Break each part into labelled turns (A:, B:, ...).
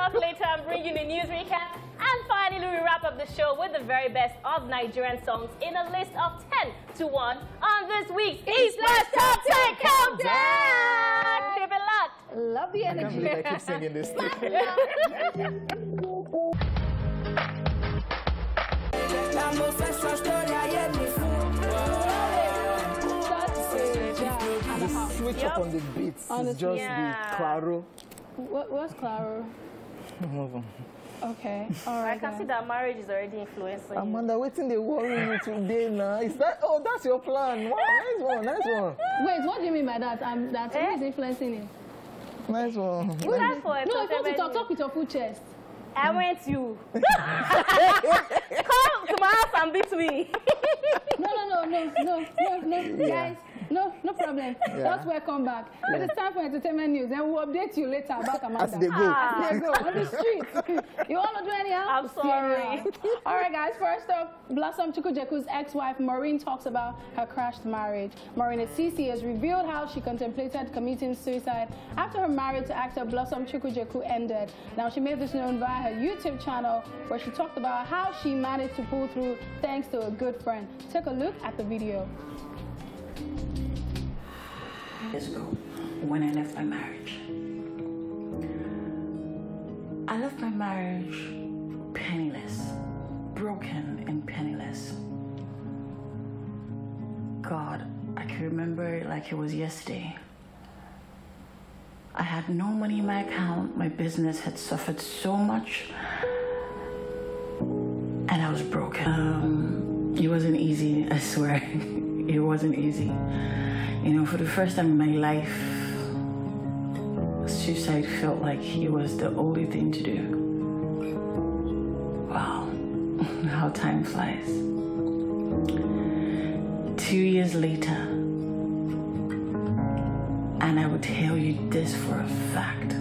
A: off later and bring you the news recap. And finally, we wrap up the show with the very best of Nigerian songs in a list of 10 to 1 on this week's Esplash Top 10 Countdown. Keep it locked.
B: Love the energy.
C: I can't believe I keep singing this thing. The switch up on the beats is just the claro.
B: What's claro?
C: Move on.
B: Okay, all right.
A: I can see that marriage is already influencing you.
C: Amanda, waiting they worry you today now. Is that? Oh, that's your plan. Wow, nice one, nice one.
B: Wait, what do you mean by that? That who is influencing you?
C: Nice one.
A: You asked for it.
B: No, if you want to talk with your full chest.
A: I went you. Come to my house and beat me.
B: No, guys. No problem. Just welcome back. It is time for entertainment news. Then we'll update you later about Amanda.
C: As they go.
B: As they go on the street. You want to do anyhow?
A: I'm sorry.
B: All right, guys. First up, Blossom Chukwujeku's ex-wife Maureen talks about her crashed marriage. Maureen Esisi has revealed how she contemplated committing suicide after her marriage to actor Blossom Chukwujeku ended. Now, she made this known via her YouTube channel, where she talked about how she managed to pull through thanks to a good friend. Take a look at the video.
D: Years ago, when I left my marriage. I left my marriage penniless, broken and penniless. God, I can remember it like it was yesterday. I had no money in my account, my business had suffered so much, and I was broken. It wasn't easy, I swear. It wasn't easy. You know, for the first time in my life, suicide felt like it was the only thing to do. Wow, how time flies. 2 years later, and I would tell you this for a fact,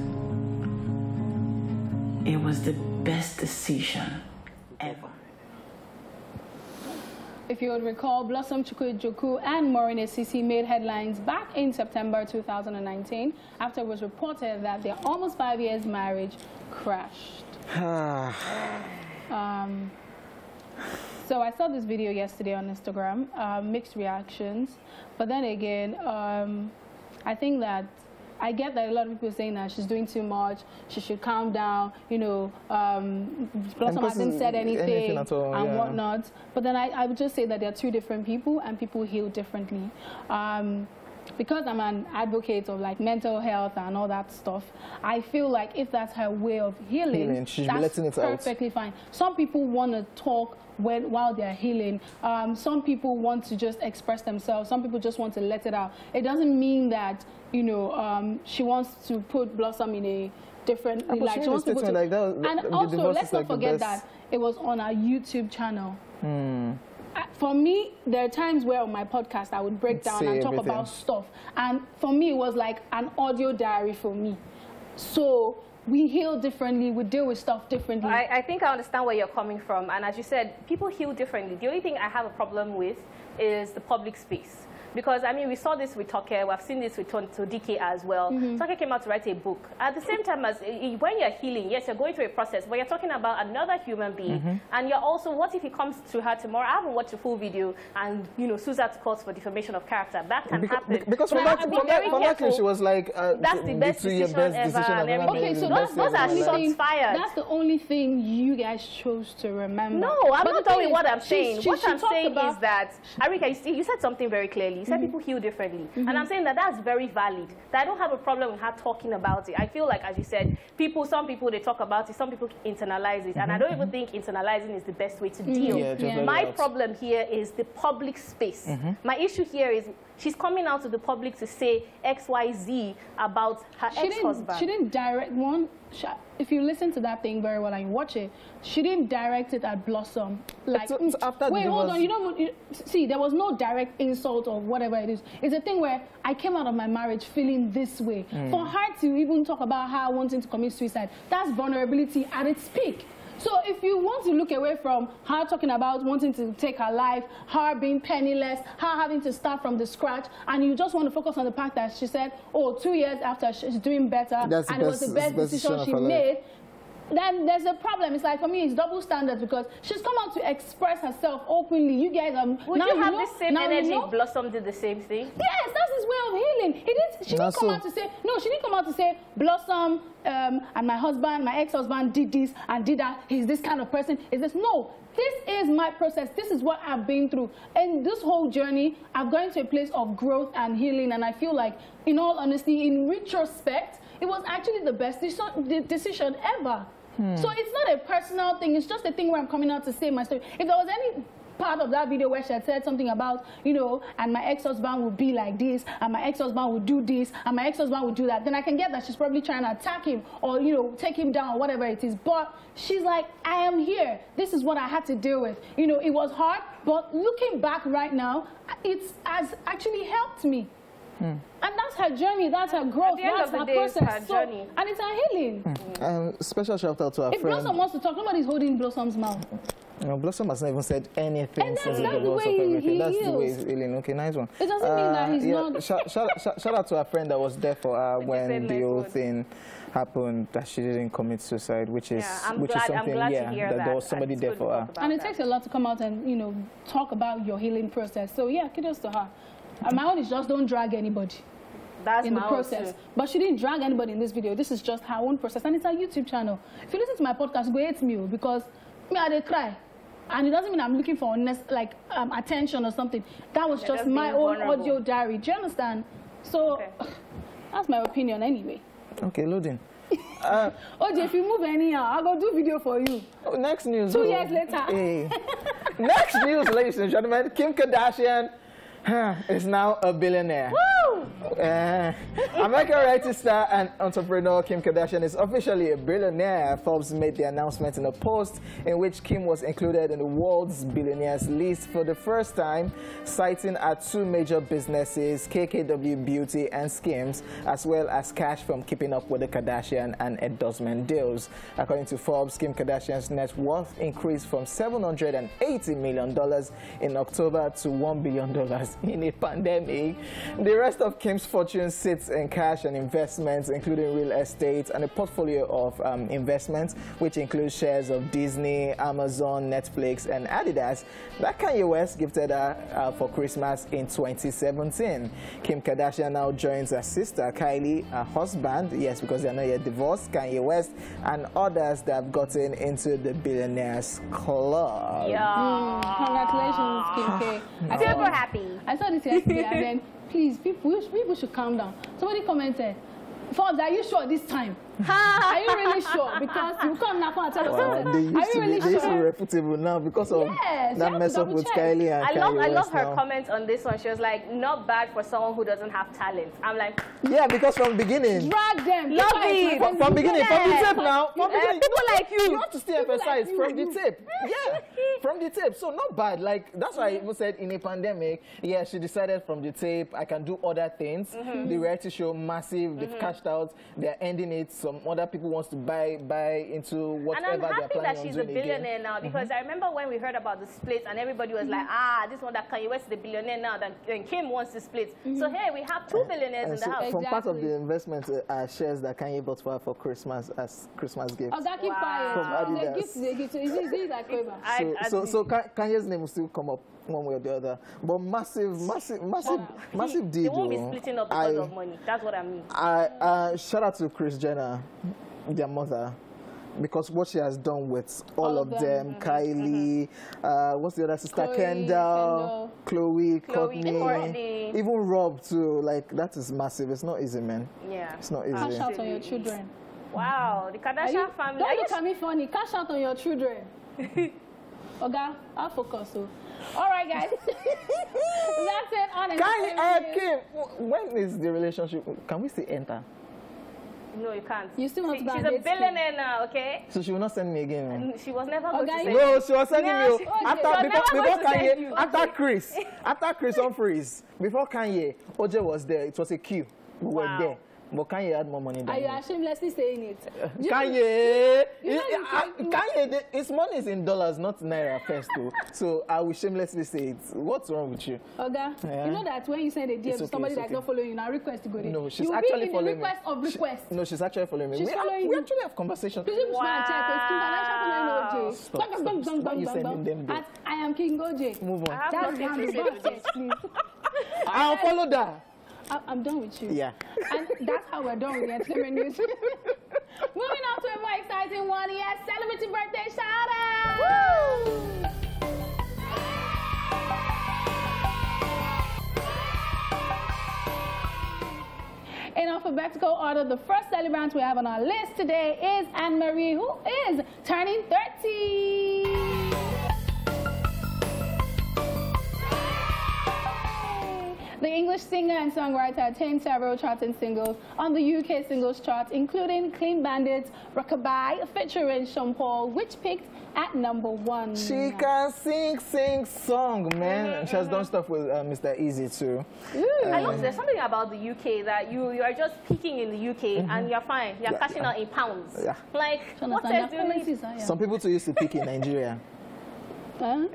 D: it was the best decision ever.
B: If you would recall, Blossom Chukwujekwu and Maureen Esisi made headlines back in September 2019 after it was reported that their almost 5 years marriage crashed. So I saw this video yesterday on Instagram, mixed reactions, but then again, I think that I get that a lot of people are saying that she's doing too much, she should calm down, you know, Blossom hasn't said anything at all, and whatnot. But then I would just say that they're two different people and people heal differently. Because I'm an advocate of like mental health and all that stuff, I feel like if that's her way of healing, that's perfectly fine. Some people want to talk while they're healing. Some people want to just express themselves. Some people just want to let it out. It doesn't mean that, you know, she wants to put Blossom in a different like she wants to put like that. And also, let's not forget that it was on our YouTube channel. For me, there are times where on my podcast I would break down and talk about stuff, and for me it was like an audio diary for me. So we heal differently, we deal with stuff differently.
A: I think I understand where you're coming from, and as you said, people heal differently. The only thing I have a problem with is the public space. Because, I mean, we saw this with Toke, we've seen this with DK as well. Toke came out to write a book. At the same time, as when you're healing, yes, you're going through a process, but you're talking about another human being. And you're also, what if he comes to her tomorrow? I haven't watched the full video and, you know, sues her to court for defamation of character. That can happen.
C: Because from that clip, she was like,
A: that's the best decision ever.
B: Okay, so those are shots fired. That's the only thing you guys chose to remember.
A: No, I'm not telling you what I'm saying. What I'm saying is that, Arika, you said something very clearly. You said people heal differently. And I'm saying that that's very valid. That I don't have a problem with her talking about it. I feel like, as you said, some people, they talk about it, some people internalize it. And I don't even think internalizing is the best way to deal. My problem here is the public space. My issue here is she's coming out to the public to say XYZ about her ex-husband.
B: She didn't direct one. If you listen to that thing very well and you watch it, she didn't direct it at Blossom. Like, wait, hold on. You don't see. There was no direct insult or whatever it is. It's a thing where I came out of my marriage feeling this way. For her to even talk about her wanting to commit suicide, that's vulnerability at its peak. So if you want to look away from her talking about wanting to take her life, her being penniless, her having to start from the scratch, and you just want to focus on the fact that she said, oh, 2 years after she's doing better, and it was the best decision she made, then there's a problem. It's like, for me, it's double standards because she's come out to express herself openly. You guys are...
A: Would
B: now
A: you have
B: know,
A: the same
B: now
A: energy
B: you know?
A: if Blossom did the same thing?
B: Yes, that's his way of healing. She didn't come out to say... No, she didn't come out to say, Blossom and my husband, my ex-husband did this and did that. He's this kind of person. Is this... No. This is my process. This is what I've been through. And this whole journey, I've gone to a place of growth and healing. And I feel like, in all honesty, in retrospect, it was actually the best decision ever. So it's not a personal thing. It's just a thing where I'm coming out to say my story. If there was any part of that video where she had said something about, you know, and my ex-husband would be like this, and my ex-husband would do this, and my ex-husband would do that, then I can get that she's probably trying to attack him or, you know, take him down or whatever it is. But she's like, I am here. This is what I had to deal with. You know, it was hard, but looking back right now, it has actually helped me. And that's her journey, that's her growth, that's her process. Journey. And it's her healing.
C: Special shout out to our
B: friend. If Blossom wants to talk, nobody's holding Blossom's mouth.
C: No, Blossom has not even said anything since the divorce of
B: everything.
C: That's the way he's healing. Okay, nice one.
B: It doesn't mean that he's not...
C: Shout out to our friend that was there for her when the whole thing happened, that she didn't commit suicide, which is something,
A: to hear
C: that there was somebody there for her.
B: And it takes a lot to come out and, you know, talk about your healing process. So yeah, kudos to her. And my own is just don't drag anybody.
A: That's
B: in the process. But she didn't drag anybody in this video. This is just her own process. And it's her YouTube channel. If you listen to my podcast, go hate me because me, I dey cry. And it doesn't mean I'm looking for attention or something. That was just my own audio diary. Do you understand? So that's my opinion anyway.
C: Okay, loading.
B: OJ, if you move anyhow, I'll go do video for you.
C: Oh, next news.
B: 2 years later.
C: Hey. Next news, ladies and gentlemen. Kim Kardashian is now a billionaire.
B: Woo!
C: American writer, star, and entrepreneur Kim Kardashian is officially a billionaire. Forbes made the announcement in a post in which Kim was included in the world's billionaires list for the first time, citing her two major businesses, KKW Beauty and Skims, as well as cash from keeping up with the Kardashian and endorsement deals. According to Forbes, Kim Kardashian's net worth increased from $780 million in October to $1 billion in a pandemic. The rest of Kim's fortune sits in cash and investments, including real estate and a portfolio of investments, which includes shares of Disney, Amazon, Netflix, and Adidas that Kanye West gifted her for Christmas in 2017. Kim Kardashian now joins her sister Kylie, her husband, yes, because they're not yet divorced, Kanye West, and others that have gotten into the billionaires club.
B: Yeah. Congratulations, Kim K.
A: Super happy.
B: I saw this yesterday, and then, please, people should calm down. Somebody commented, Forbes, are you sure this time? Are you really sure? Because you come now and tell us something. Are you really sure?
C: They used to be reputable now because of that mess up with Kylie and Kanye West.
A: I love her comment on this one. She was like, not bad for someone who doesn't have talent. I'm like,
C: yeah, because from the beginning.
B: Drag them.
A: Love it.
C: From beginning, from the tip now. From beginning.
A: People like you.
C: You have to still emphasize from the tip. Yeah, from the tip. So not bad. Like, that's why I even said in a pandemic, yeah, she decided from the tape, I can do other things. The reality show, massive, they've cashed out, they're ending it. Some other people want to buy into whatever they're planning on doing.
A: And I'm happy that she's a billionaire now, because I remember when we heard about the split and everybody was like, this one that Kanye West is the billionaire now, then Kim wants to split. So here we have two billionaires in the house.
C: From part of the investment shares that Kanye bought for her for Christmas as Christmas gifts.
B: Oh, that keep quiet.
C: From Adidas.
B: Is it like
C: so Kanye's name will still come up one way or the other. But massive deal.
A: They won't be splitting up because of money. That's what I mean.
C: Shout out to Kris Jenner, their mother, because what she has done with all of them, Kylie, what's the other sister? Kendall, Chloe, Courtney, even Rob too. Like, that is massive. It's not easy, man.
A: Yeah.
C: It's not easy.
B: Cash out on your children.
A: Wow, the Kardashian family.
B: Don't look at me funny. Cash out on your children. Okay, I'll focus. So. All right, guys. That's it. On
C: Kim, when is the relationship? Can we still enter?
A: No, you can't.
B: You still want to
A: She's a billionaire now, okay?
C: So she will not send me again, man.
A: She was never going to send
C: No, she was sending me. After Chris Humphries, before Kanye, OJ was there. It was a queue. We were there. But Kanye had more money than
B: Are you shamelessly saying it?
C: Kanye!
B: You
C: Kanye, his money is in dollars, not naira first, though. So I will shamelessly say it. What's wrong with you?
B: Oga, you know that when you send a DM to somebody that's not following you, now request to go there.
C: No, she's
B: you
C: actually
B: be
C: following
B: request
C: me.
B: of request.
C: No, she's actually following me.
B: She's following
C: we
B: you.
C: actually have conversations.
B: Wow.
C: Stop. Why are you sending them there?
B: I am King OJ.
C: Move on.
B: That's the please.
C: I'll follow that.
B: I'm done with you.
C: Yeah.
B: And that's how we're done with the entertainment news. Moving on to a more exciting one. Yes, celebrity birthday shout out. Woo! In alphabetical order, the first celebrant we have on our list today is Anne-Marie, who is turning 30. The English singer and songwriter attained several charting singles on the UK singles chart, including Clean Bandit's Rockabye featuring Sean Paul, which peaked at #1.
C: She can sing song, man. She has done stuff with Mr. Easy too.
A: I love there's something about the UK that you are just peaking in the UK and you're fine. You're cashing out in pounds.
C: Yeah.
A: Like, what else do you need?
C: Some people too used to peak in Nigeria.
B: Huh?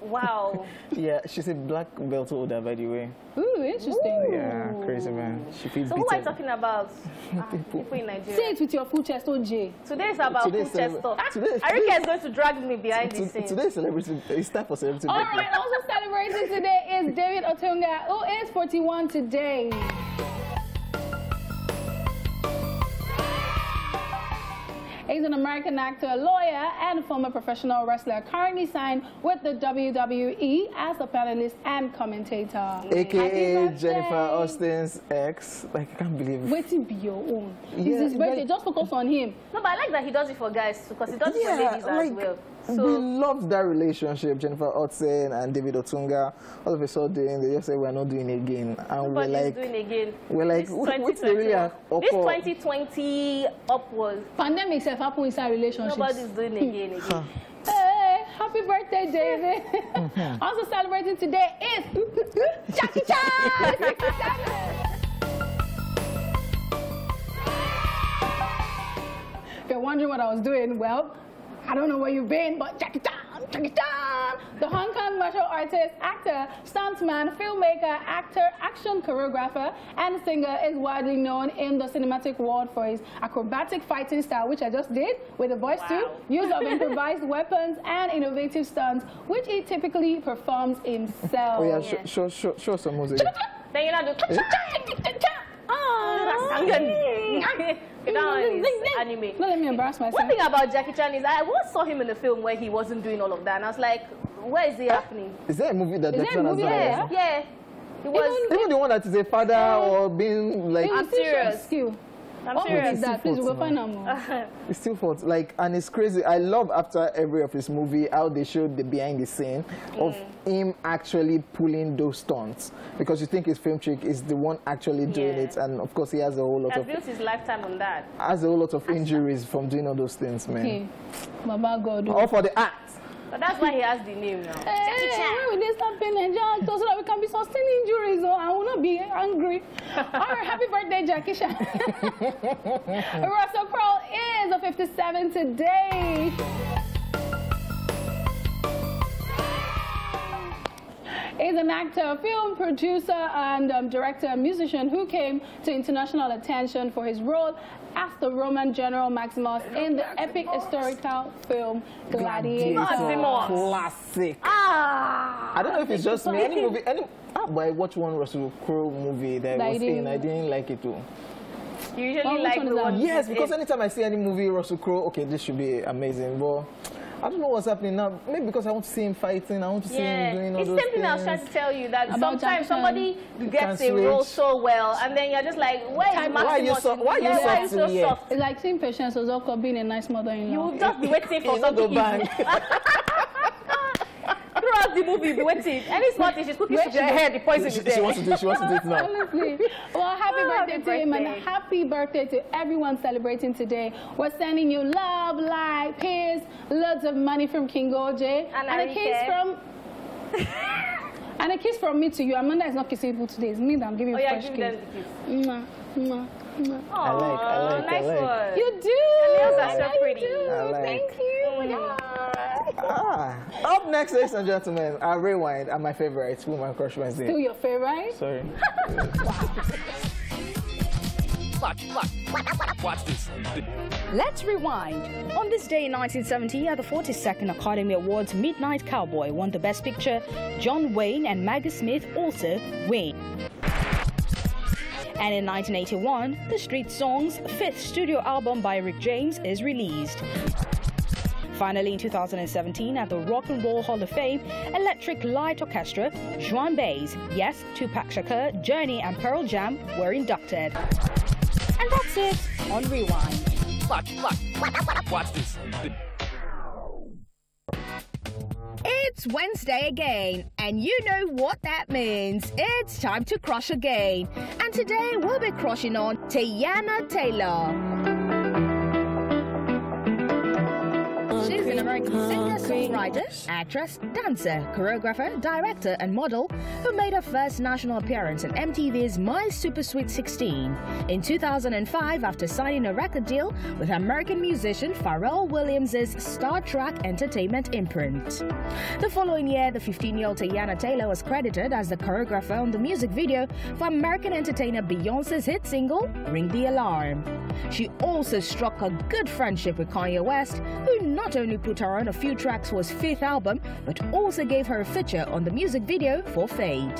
A: Wow.
C: Yeah, she's a black belt holder, by the way.
B: Ooh, interesting.
C: Yeah, crazy, man. She feels
A: So who are you talking about? People in Nigeria.
B: Say it with your full chest, OJ.
A: Today is about
C: Today's
A: full chest talk.
C: today-
A: Arika is going to drag me behind the scenes.
C: Today's celebrity. It's time for celebrity.
B: All
C: birthday.
B: right, also celebrating today is David Otunga, who is 41 today. He's an American actor, lawyer, and former professional wrestler, currently signed with the WWE as a panelist and commentator.
C: AKA Jennifer Austin's ex. Like, I can't believe it.
B: Waiting be your own.
C: Yeah,
B: It's his birthday.
C: like-
B: Just focus on him.
A: No, but I like that he does it for guys because he does it for ladies as well.
C: we
A: So
C: loved that relationship, Jennifer Austin and David Otunga. All of a sudden, they just say we're not doing it again, and we're
A: nobody's
C: like,
A: doing again.
C: we're like,
A: This
C: what's the really
A: 2020 This 2020 upwards.
B: Pandemic self happen inside relationships.
A: Nobody's doing again.
B: Hey, happy birthday, David. Also celebrating today is Jackie Chan. 67. If you're wondering what I was doing, well, I don't know where you've been, but Jackie Chan, Jackie Chan. The Hong Kong martial artist, actor, stuntman, filmmaker, actor, action choreographer, and singer is widely known in the cinematic world for his acrobatic fighting style, which I just did with the voice too, use of improvised weapons and innovative stunts, which he typically performs himself.
C: Oh yeah, show some music.
A: Then you know anime.
B: Don't let me embarrass myself.
A: One thing about Jackie Chan is I once saw him in a film where he wasn't doing all of that, and I was like, where is it happening?
C: Is there a movie that
B: Is
C: Jackie
B: there a
C: Chan has
B: movie?
C: done?
A: Yeah. It was.
C: Even the one that is a father or being like,
A: I'm serious.
B: Skill.
A: I'm
B: What
A: serious.
B: is that? Please, we'll find out more.
C: it's still fought. Like, and it's crazy. I love after every of his movie how they showed the behind the scene of him actually pulling those stunts, because you think his film trick is the one actually doing it, and of course he has a whole lot
A: Has
C: of
A: built his lifetime on that.
C: injuries from doing all those things, man.
B: Okay. Baba God.
C: All for the act.
A: But that's why he has the name now.
B: Hey, when will they start paying Nigerian so that we can be sustaining injuries? Oh, I will not be angry. All right, happy birthday, Jackie Chan. Russell Crowe is a 57 today. He's an actor, film producer, and director and musician who came to international attention for his role as the Roman general Maximus in the epic historical film Gladiator.
C: Classic. I don't know if it's just me. Any movie, but I watched one Russell Crowe movie that was in. I didn't like it too.
A: You usually like the one.
C: Yes, because anytime I see any movie Russell Crowe, okay, this should be amazing. But I don't know what's happening now. Maybe because I want to see him fighting. I want to see him doing all those things.
A: It's the same thing I was trying to tell you, that
B: About
A: sometimes
B: Jackson.
A: somebody gets a role so well, and then you're just like, where is Maximus?
C: Why are you so soft?
B: It's like seeing Patience Ozoko being a nice mother-in-law.
A: You will just be waiting for something evil. Throughout the movie, you'll be waiting. Any small thing, she's cooking to your hair, the poison is there.
C: She wants to do it now.
B: Honestly. Well, happy birthday to him, and happy birthday to everyone celebrating today. We're sending you love, light, peace, loads of money from King OJ, and a kiss from... and a kiss from me to you. Amanda is not kissing people today. It's me that I'm giving you a fresh kiss.
A: Give them the kiss.
B: Mwah, mwah.
C: I like.
A: Nice one.
B: You do.
A: Your nails are so pretty.
C: I like.
B: Thank you.
C: Up next, ladies and gentlemen, our rewind and my favorite Woman Crush Wednesday.
B: Still your favorite?
C: Sorry.
E: Watch this.
F: Let's rewind. On this day in 1970, at the 42nd Academy Awards, Midnight Cowboy won the Best Picture. John Wayne and Maggie Smith also win. And in 1981, the Street Songs' 5th studio album by Rick James is released. Finally, in 2017, at the Rock and Roll Hall of Fame, Electric Light Orchestra, Joan Baez, yes, Tupac Shakur, Journey and Pearl Jam were inducted. And that's it on Rewind.
E: Watch this.
F: It's Wednesday again, and you know what that means. It's time to crush again. And today we'll be crushing on Tayana Taylor. She's an American singer, songwriter, actress, dancer, choreographer, director, and model who made her first national appearance on MTV's My Super Sweet 16 in 2005 after signing a record deal with American musician Pharrell Williams' Star Trek Entertainment imprint. The following year, the 15-year-old Tayana Taylor was credited as the choreographer on the music video for American entertainer Beyonce's hit single, Ring the Alarm. She also struck a good friendship with Kanye West, who not only put her on a few tracks for his 5th album, but also gave her a feature on the music video for Fade.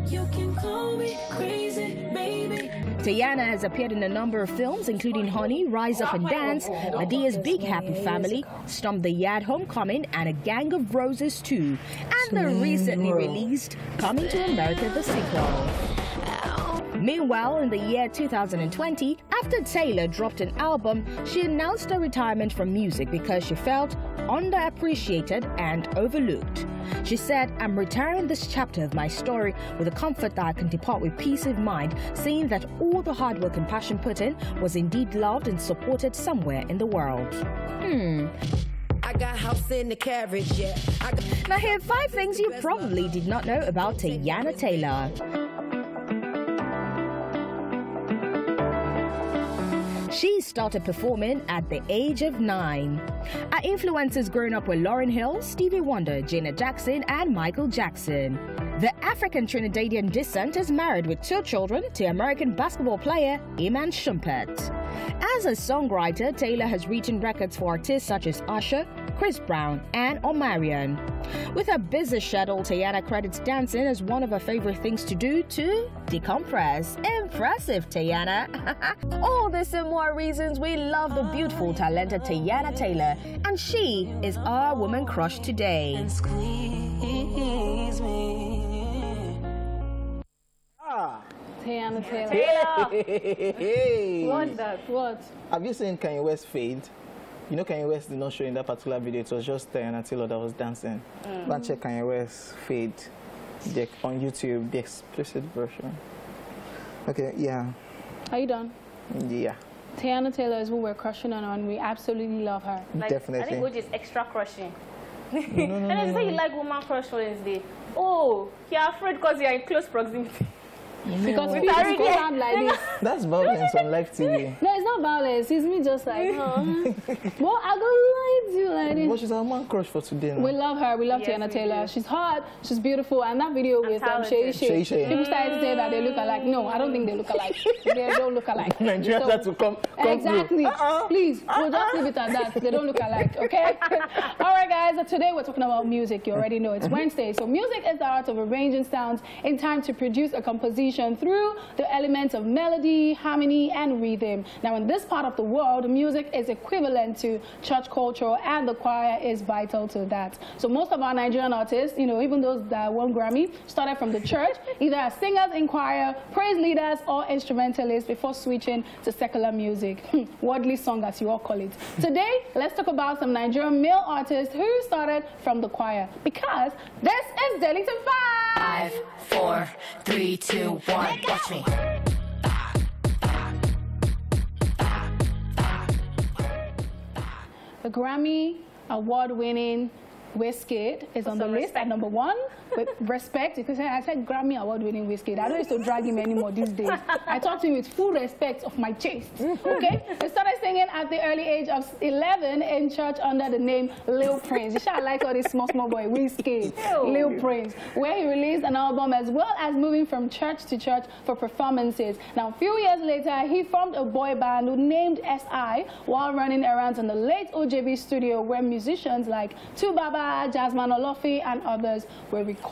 G: You can call me crazy, baby.
F: Tayana has appeared in a number of films, including Honey, Rise Up and Dance, Medea's Big Happy Family, Stomp the Yard Homecoming, and A Gang of Roses 2, and the recently released Coming to America the sequel. Meanwhile, in the year 2020, after Taylor dropped an album, she announced her retirement from music because she felt underappreciated and overlooked. She said, "I'm retiring this chapter of my story with the comfort that I can depart with peace of mind, seeing that all the hard work and passion put in was indeed loved and supported somewhere in the world."
G: I got house in the carriage, yeah.
F: Now here are 5 things you probably did not know about Tayana Taylor. She started performing at the age of 9. Her influences growing up were Lauryn Hill, Stevie Wonder, Janet Jackson, and Michael Jackson. The African Trinidadian descent is married with 2 children to American basketball player Iman Shumpert. As a songwriter, Taylor has written records for artists such as Usher, Chris Brown, and Omarion. With her busy schedule, Tayana credits dancing as one of her favorite things to do to decompress. Impressive, Tayana! All this and more reasons we love the beautiful, talented Tayana Taylor, and she is our woman crush today.
G: And squeeze me.
B: Tayana Taylor.
C: Hey.
B: What's that? What?
C: Have you seen Kanye West Fade? You know Kanye West did not show in that particular video. It was just Tayana Taylor that was dancing. Go and check Kanye West Fade on YouTube, the explicit version. Okay, yeah.
B: Are you done?
C: Yeah.
B: Tayana Taylor is who we're crushing on, and we absolutely love her.
A: Like,
C: Definitely.
A: I think which is extra crushing.
C: No.
A: And then you say you like Woman Crush Wednesday. Oh, you're afraid because you're in close proximity.
B: Because people go around like this.
C: That's violence on live TV.
B: No, it's not violence. It's me just like, well, I go lie to you like this.
C: But she's our man crush for today now.
B: We love her. We love Tayana Taylor. She's hot. She's beautiful. And that video with Shay
C: Shay.
B: people started to say that they look alike. No, I don't think they look alike. They don't look alike.
C: Nigerians have to come
B: Exactly. Please, we'll just leave it at that. They don't look alike, okay? All right, guys. So today we're talking about music. You already know it's Wednesday. So music is the art of arranging sounds in time to produce a composition through the elements of melody, harmony, and rhythm. Now, in this part of the world, music is equivalent to church culture, and the choir is vital to that. So most of our Nigerian artists, you know, even those that won Grammy, started from the church, either as singers in choir, praise leaders, or instrumentalists before switching to secular music. Worldly song, as you all call it. Today, let's talk about some Nigerian male artists who started from the choir, because this is Daily to 5.
G: 5, 4, 3, 2, 1. Watch me.
B: The Grammy award-winning Wizkid is on the list at number 1 with respect, because I said Grammy award-winning Wizkid. I don't used to drag him anymore these days. I talk to him with full respect of my chest. Okay? He started singing at the early age of 11 in church under the name Lil Prince. You should like all this small boy, Wizkid, Lil Prince, where he released an album as well as moving from church to church for performances. Now, a few years later, he formed a boy band named SI while running errands in the late OJB studio, where musicians like Tubaba, Jasmine Olofi, and others were recorded.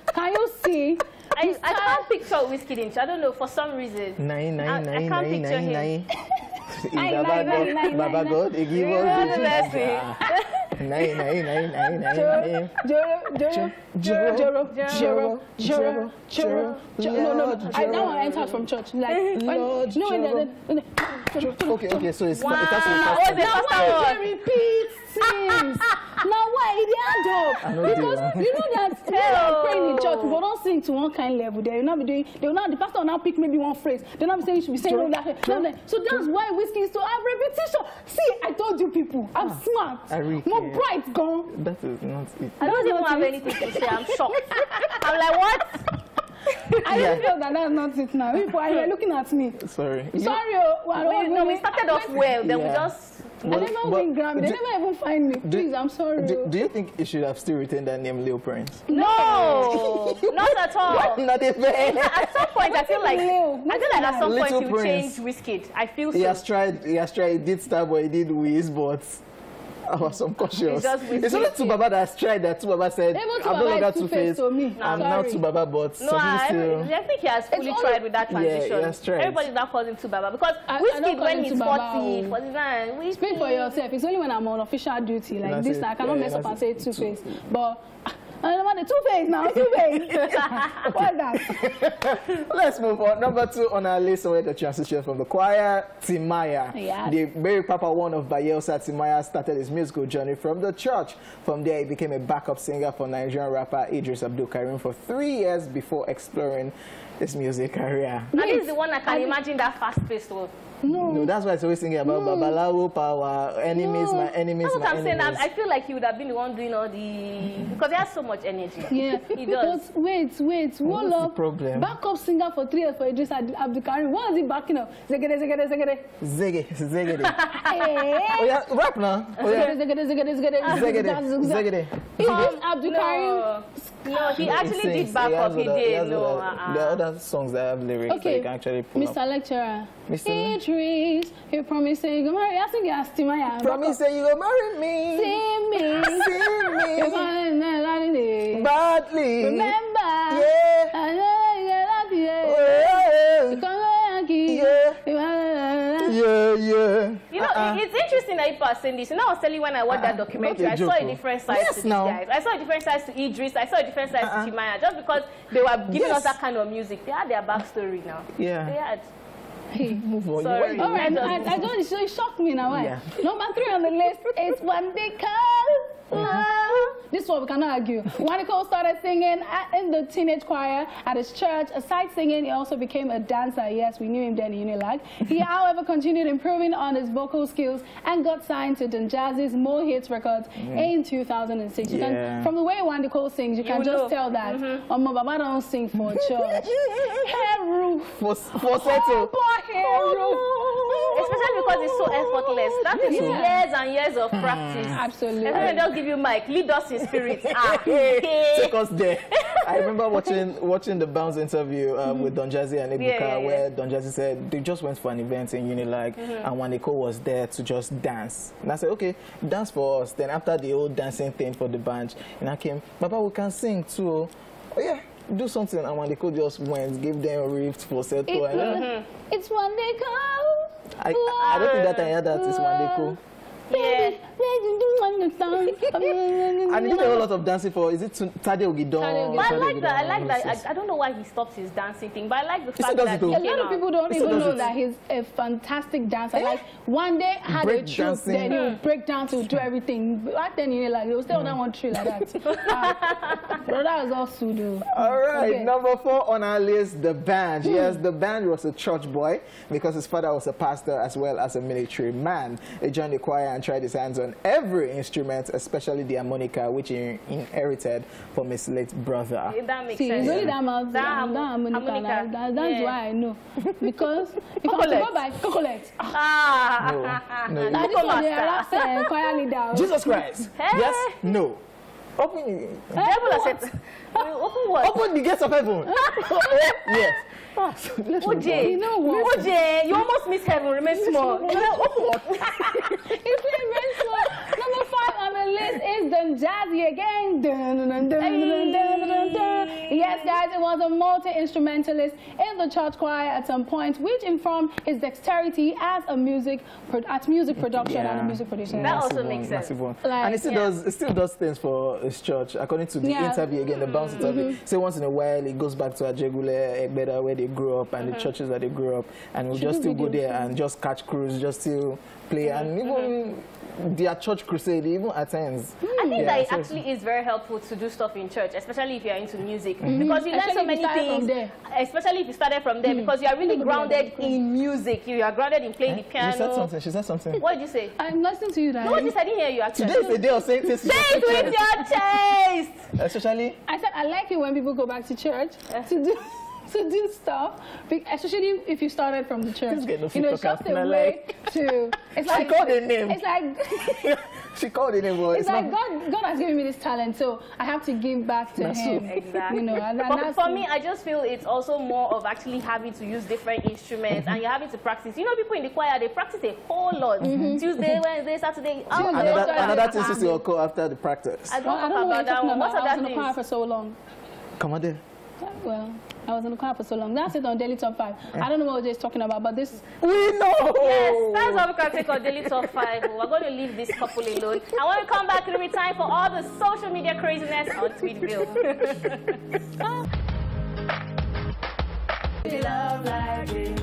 B: Can you see?
A: I can't picture Wizkid in. I don't know, for some reason. I can't picture him.
C: Baba God, he give us
B: that one entered from church. Like,
C: okay, so it's
B: it repeats things. Now why it add up? Because you know that when I'm praying in church, people don't sing to one kind level. They will not be doing. They will not. The pastor will not pick maybe one phrase. They'll not be saying you should be saying that. So that's why Wizkid is to have repetition. See, I told you people, I'm smart. More bright, gone.
C: That is not it.
A: I don't even have anything to say. I'm shocked. I'm like, what?
B: I didn't feel that that's not it now. People are looking at me.
C: Sorry.
B: We
A: started off well. Then we just.
B: I never win Grammy. They never even find me. Please, I'm sorry.
C: Do you think you should have still retained that name, Lil Prince?
A: No, not at all.
C: Not even.
A: At some point, I feel like at some point
C: Little
A: you
C: Prince.
A: change Wizkid. I feel so.
C: He has tried. He did Starboy. He did Wiz, but I was subconscious. It's only Tubaba that has tried that. Tubaba said, I'm no longer Two-Face. I'm now Tubaba, but
A: no, I think he has fully tried with that transition.
C: Yeah, he has tried.
A: Everybody's now calling Tubaba because Wizkid when he's 40, 49,
B: speak for yourself. It's only when I'm on official duty like this that I cannot mess up and say Two-Face. But I don't want the Two-Face now. Two-Face. What's that?
C: Let's move on. Number 2 on our list, where the transition from the choir, Timaya.
B: Yeah.
C: The very papa one of Bayelsa, Timaya started his musical journey from the church. From there, he became a backup singer for Nigerian rapper Idris Abdul Karim for 3 years before exploring his music career.
A: And this is the one I can imagine that fast-paced one.
C: No, that's why he's always singing about Babalawo power, enemies, my enemies,
A: that's what
C: my
A: I'm
C: enemies.
A: saying. I feel like he would have been the one doing all the... Because he has so much energy.
B: Yeah.
A: He does.
B: But wait.
C: What's the problem?
B: Backup singer for 3 years for Idris Abdul Karim. What is he backing up? Zegede.
C: Hey. Oh yeah, rap now. Oh yeah. Zegede.
B: Idris Abdul Karim.
A: No, he actually did backup. He did.
C: There are other songs that have lyrics that you can actually pull up.
B: Mr. Lecturer. Idris, you promised you go marry. I think you asked him.
C: Promise that you go marry me.
B: See me.
C: Badly.
B: Remember.
C: Yeah. Yeah.
A: You know, it's interesting that people are saying this. You know, I was telling you when I watched that documentary, I saw a different side to these guys. I saw a different side to Idris. I saw a different side to Timaya. Just because they were giving us that kind of music, they had their backstory now.
C: Yeah.
A: They had.
C: Move on.
A: Sorry.
B: All right, I don't. So it shocked me now. Yeah. Number 3 on the list is One Day Call. This one we cannot argue. Waniko started singing in the teenage choir at his church. Aside singing, he also became a dancer. Yes, we knew him then in Unilag. He, however, continued improving on his vocal skills and got signed to Don Jazzy's More Hits Records in 2006. You can, from the way Waniko sings, you can just tell that my Baba don't sing for church. Hair roof.
C: For settle.
B: Hair roof.
A: Especially because it's so effortless. That is years and years of practice.
B: Absolutely.
A: And then just give you mic, lead us in spirit.
C: Take us there. I remember watching the Bounce interview with Don Jazzy and Ebuka, where Don Jazzy said they just went for an event in Unilag, and Waniko was there to just dance. And I said, okay, dance for us. Then after the whole dancing thing for the band, and I came, Baba, we can sing too. Oh yeah. Do something, and Waniko just went, give them riffs for settle.
B: It's One Day Call.
C: I don't think that I heard that is Waniko.
A: Yeah.
C: And he did a lot of dancing for, is it Tade Ogidon?
A: But I like that. I like that. I don't know why he stopped his dancing thing, but I like the fact that
B: a lot of people don't even know that he's a fantastic dancer. Like one day had a troupe, then he would break down to do everything. Back then, you know, like he was still on that one tree like that. But that was all pseudo.
C: All right, number 4 on our list, the band. Yes, the band was a church boy because his father was a pastor as well as a military man. He joined the choir and tried his hands on every instruments, especially the harmonica, which he inherited from his late brother.
A: That makes
B: See,
A: sense.
B: it's only that harmonica. That's why I know. Because if I was to go by chocolate,
C: No.
B: I just want to choir leader.
C: Jesus Christ.
A: Hey.
C: Yes? No. Open
A: Devil accept. Open what?
C: Open the gates of heaven. Yes.
A: OJ,
B: You know what?
A: OJ, you almost miss heaven. Remain small. Open what?
B: It's very small. Number 5 on the list is Don Jazzy again. Dun, dun, dun, dun, dun, dun, dun, dun. Yes, guys, it was a multi-instrumentalist in the church choir at some point, which informed his dexterity as a music production and a music producer.
A: That also makes sense.
C: Like, and it still does things for his church. According to the interview again, the bounce interview. So once in a while, he goes back to Ajegule, Egbeda, where they grew up, and the churches that they grew up, and we'll just still go there and just catch crews, just still play, and even their church crusade, he even attends.
A: I think that it actually is very helpful to do stuff in church, especially if you're into music, because you learn so many things, especially if you started from there, because you are really grounded in music. You are grounded in playing the piano.
C: She said something.
A: What did you say?
B: I'm listening to you, Daddy.
A: No, what you said? I didn't hear you actually.
C: Today is the day of saying this.
A: Say it with your chest!
C: Especially?
B: I said I like it when people go back to church to do stuff, especially if you started from the church. It's just a way to. It's like
C: she called a name.
B: It's like
C: she called a name.
B: It's like God has given me this talent, so I have to give back to Him.
A: Exactly.
B: And
A: for me, I just feel it's also more of actually having to use different instruments, and you're having to practice. You know, people in the choir, they practice a whole lot. Tuesday, Wednesday, Saturday.
C: Another thing to occur after the practice.
B: I don't know what you're talking about. I was in the choir for so long.
C: Come on, there.
B: Well, I was in the choir for so long. That's it on Daily Top 5. I don't know what OJ is talking about, but this...
C: We know!
A: Yes, that's what we can take on Daily Top 5. We're going to leave this couple alone. And when we come back, it'll be time for all the social media craziness on Tweetville.
G: Love like this.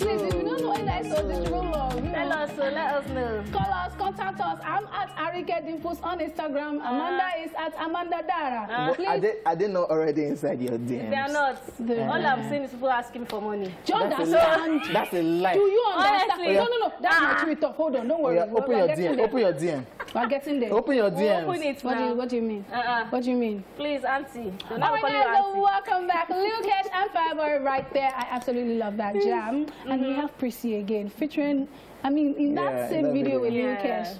B: Please, if you don't know any of this rule of,
A: Tell us, so let us know.
B: Call us, contact us. I'm at Arike Dimples on Instagram. Amanda is at Amanda Dara.
C: Are they not already inside your DMs?
A: They are not. All I'm saying is people asking for money.
B: Do you understand?
C: That's a lie.
B: Do you understand?
A: Honestly.
B: No. That's my Twitter. Hold on, don't worry.
C: Open your DM. Open your DM.
B: We're getting there.
C: Open your DMs.
A: Open it now.
B: What do you mean? What do you mean?
A: Please, Auntie.
B: All right, guys, so welcome back. Lil Kesh and Fireboy right there. I absolutely love that jam. And we have Prissy again, featuring, I mean, in that same video with Lil Kesh.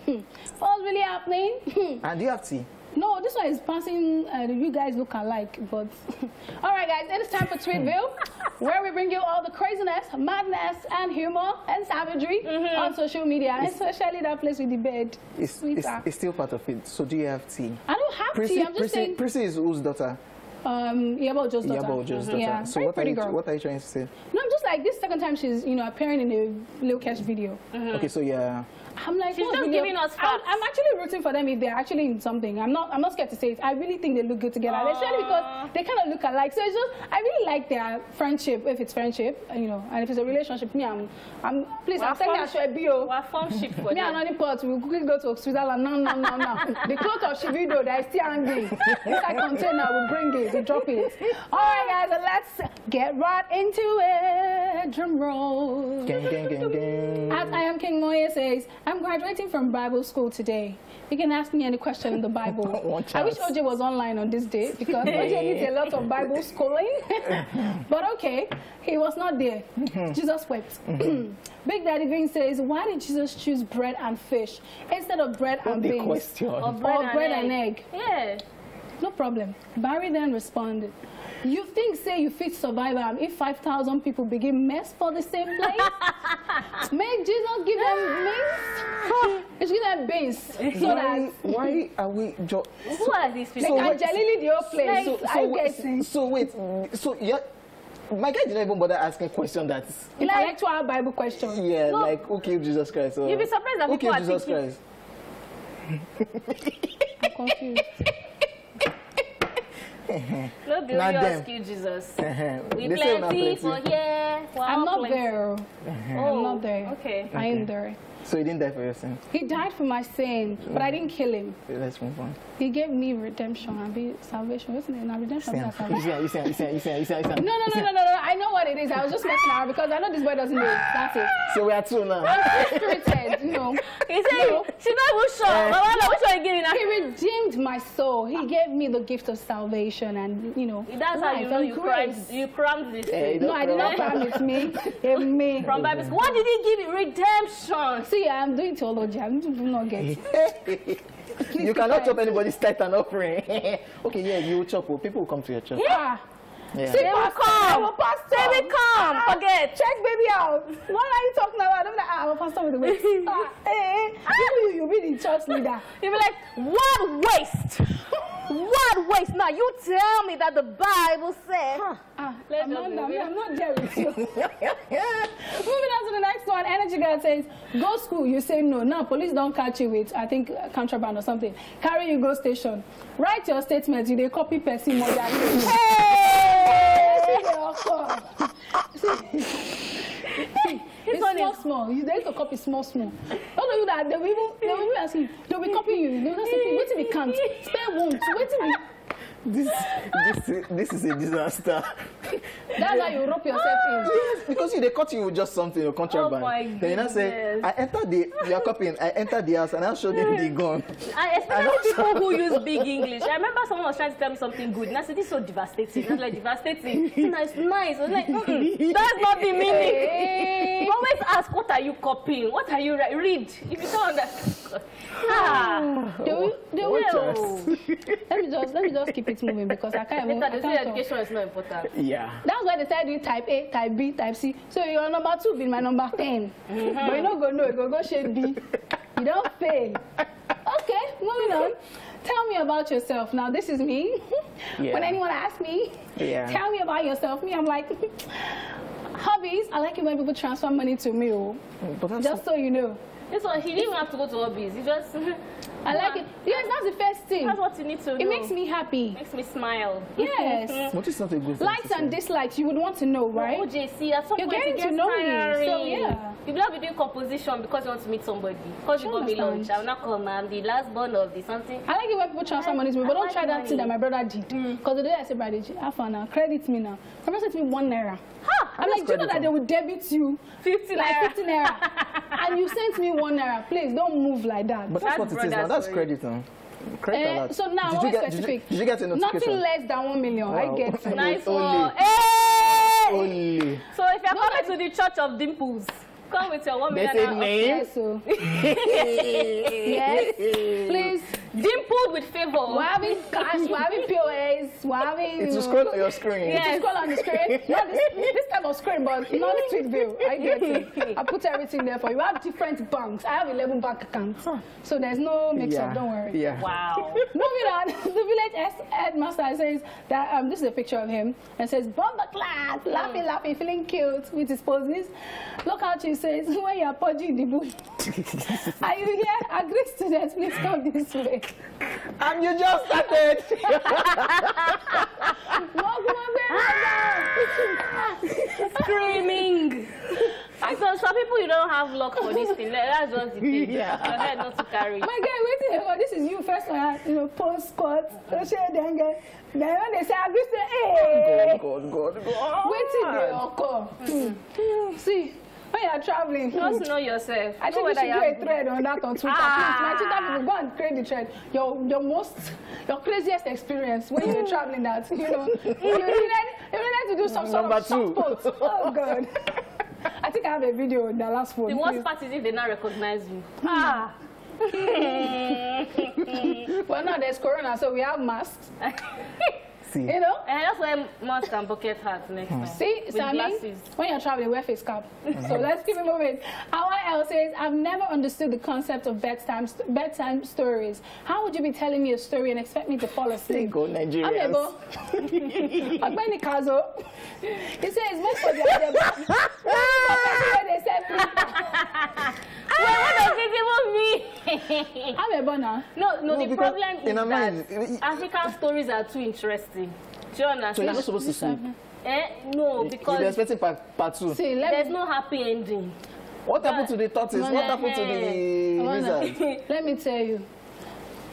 B: What's really happening?
C: And do you have tea?
B: No, this one is passing, you guys look alike, but... All right, guys, it is time for Tweetville, where we bring you all the craziness, madness, and humor, and savagery on social media, especially that place with the bed.
C: It's still part of it. So do you have tea?
B: I don't have tea, I'm just saying...
C: Prissy is whose daughter?
B: Yabo Joe's daughter.
C: Yabo Joe's daughter.
B: Yeah,
C: so what are you trying to say?
B: No, I'm just like, this second time she's, appearing in a Lil Kesh video.
C: Okay, so yeah.
B: I'm like,
A: she's just giving us facts.
B: I'm actually rooting for them if they're actually in something. I'm not scared to say it. I really think they look good together, especially because they kind of look alike. So it's just, I really like their friendship, if it's friendship, and if it's a relationship. Me, I'm please, I'm saying that should be
A: we're friendship for
B: me and Honey Pot, we'll quickly go to Switzerland. No. The cloth of Davido that is still hanging. Inside container, we'll bring it, we'll drop it. All right, guys, let's get right into it. Drum roll.
C: Gang.
B: As I Am King Moye says, I'm graduating from Bible school today. You can ask me any question in the Bible. I wish OJ was online on this day because OJ needs a lot of Bible schooling. But okay, he was not there. Jesus wept. Big Daddy Vin says, why did Jesus choose bread and fish instead of bread and beans?
A: Or bread
B: and egg?
A: Yeah.
B: No problem. Barry then responded, you think, say, you fit survival if 5,000 people begin mess for the same place? Make Jesus give them beans? It's give them beans.
C: Why are we...
A: Who are these people?
B: Like Angelini, the whole place.
C: So wait, my guy didn't even bother asking a question that's...
B: Intellectual Bible question.
C: Yeah, no. Like, who killed Jesus Christ?
A: You'll be surprised that people are
C: Jesus Christ?
B: I'm confused.
A: No glorious kill Jesus. We plenty for here.
B: I'm not there. I'm not there.
A: Okay.
B: I am there.
C: So he didn't die for your sin?
B: He died for my sin, but I didn't kill him.
C: Let's move on.
B: He gave me redemption and salvation. Isn't it? Now redemption and salvation.
C: You say.
B: No. I know what it is. I was just messing around because I know this boy doesn't know. That's it.
C: So we are two now.
B: I'm free-spirited,
A: He said, She's not even sure. Mama, which one you giving her?
B: He redeemed my soul. He gave me the gift of salvation, and you know.
A: That's how you know you crammed this thing.
B: No, I did not cram it. Me.
A: From Bible school. What did he give you? Redemption.
B: See, I'm doing theology. I'm not getting.
C: You cannot chop anybody's tithe and offering. Okay, yeah, you will chop. People will come to your church.
B: Yeah.
C: Yeah.
A: They will come. They will come. Forget.
B: Check baby out. What are you talking about? I'm a pastor with the waist. You be the church leader.
A: You'll be like, what waste? What waste? Now you tell me that the Bible says.
B: I'm not there with you. Moving on to the next one. Energy girl says, go school. You say no. Now police don't catch you with, I think, contraband or something. Carry you go station. Write your statement. You they copy person more than you. It's small. You need to copy small. Don't do that. They will even ask you. They will copy you. They will say, wait till we can't. Spare won't. Wait till we.
C: This is a disaster.
B: That's how you rope yourself in.
C: Yes, because they caught you with just something, your contraband.
A: Oh my goodness.
C: Then you now say, you are copying, I entered the house and I'll show them the gun.
A: And especially people who use big English. I remember someone was trying to tell me something good, and I said, this is so devastating. I was like, devastating? It's nice. I was like, that's not the meaning. You always ask, what are you copying? What are you read? If you don't understand.
B: They will. Let me just keep it moving because I can't even.
A: Education is not important.
C: Yeah.
B: That's why they said you type A, type B, type C. So your number 2 be my number 10. But you don't go no, you go shade B. You don't fail. Okay, moving on. Tell me about yourself. Now this is me.
C: Yeah.
B: When anyone asks me, tell me about yourself. Me, I'm like, hobbies. I like it when people transfer money to me. Just so you know.
A: This one, he didn't even have to go to hobbies. He just.
B: I like it. Yes, that's the first thing.
A: That's what you need to do.
B: It makes me happy.
A: Makes me smile.
B: Yes.
C: What is not a good thing?
B: Likes and dislikes, you would want to know, right?
A: Oh, JC, at some
B: You're
A: point
B: getting to know me, so yeah.
A: You will not be doing composition because you want to meet somebody. Because you got me lunch. I will not come. I'm the last born of the something.
B: I like it when people transfer money to me, but don't try that thing that my brother did. Because the day I said, brother, have fun now, credit me now. My brother sent me 1 naira. I'm like, do you know that they will debit you 50 naira? And you sent me 1 naira. Please don't move like that.
C: But that's what it is now. That's credit now.
B: So now, what specific?
C: Did you get a notification?
B: Nothing less than 1 million. Wow. I get it.
A: Nice one.
C: Only.
A: So if you're coming to the Church of Dimples, come with your 1 million.
C: There's a name?
B: Yes. Please.
A: Dimpled with favor.
B: We're having cash, we're having POS, we're having...
C: It will scroll on your screen.
B: Yes. It will scroll on the screen. Not this type of screen, but not tweet bill. I get it. I put everything there for you. We have different banks. I have 11 bank accounts. So there's no mix-up, don't worry.
C: Yeah.
A: Wow.
B: Moving on, the village headmaster says that, this is a picture of him, and says, Bomba class, laughing, feeling cute with his poses. Local chief says, when you're purging the bush. Are you here? Agree students, please come this way.
C: And you just started.
A: Screaming. So some people, you don't have luck for this thing. That's just the thing. Your head not to carry.
B: My guy, wait, this is you first one. Post squat. Then when they say agree, say, hey.
C: God.
B: Wait till they occur. See. When you are traveling,
A: you want to know yourself.
B: I think we should do a thread on that on Twitter. Please, my Twitter people, go and create the thread. Your craziest experience when you're traveling. That you need to do some sort of support. Oh God. I think I have a video in the last one.
A: The worst part is if they not recognize you.
B: Well, now there's Corona, so we have masks.
C: See.
B: You know?
A: And that's why mask and bucket hats next time.
B: See, Sammy, when you're traveling, wear face cap. So let's keep it moving. Our L says, I've never understood the concept of bedtime stories. How would you be telling me a story and expect me to fall asleep?
C: Go Nigerians.
B: I'm able. He says, most for the they said,
A: wait, what does it even mean?
B: I'm able now.
A: No, the problem is that African stories are too interesting. Do you understand?
C: So you're not supposed to sleep?
A: No, because...
C: You're expecting part 2.
A: See, there's no happy ending.
C: What happened to the tortoise? What happened to the lizard?
B: Let me tell you.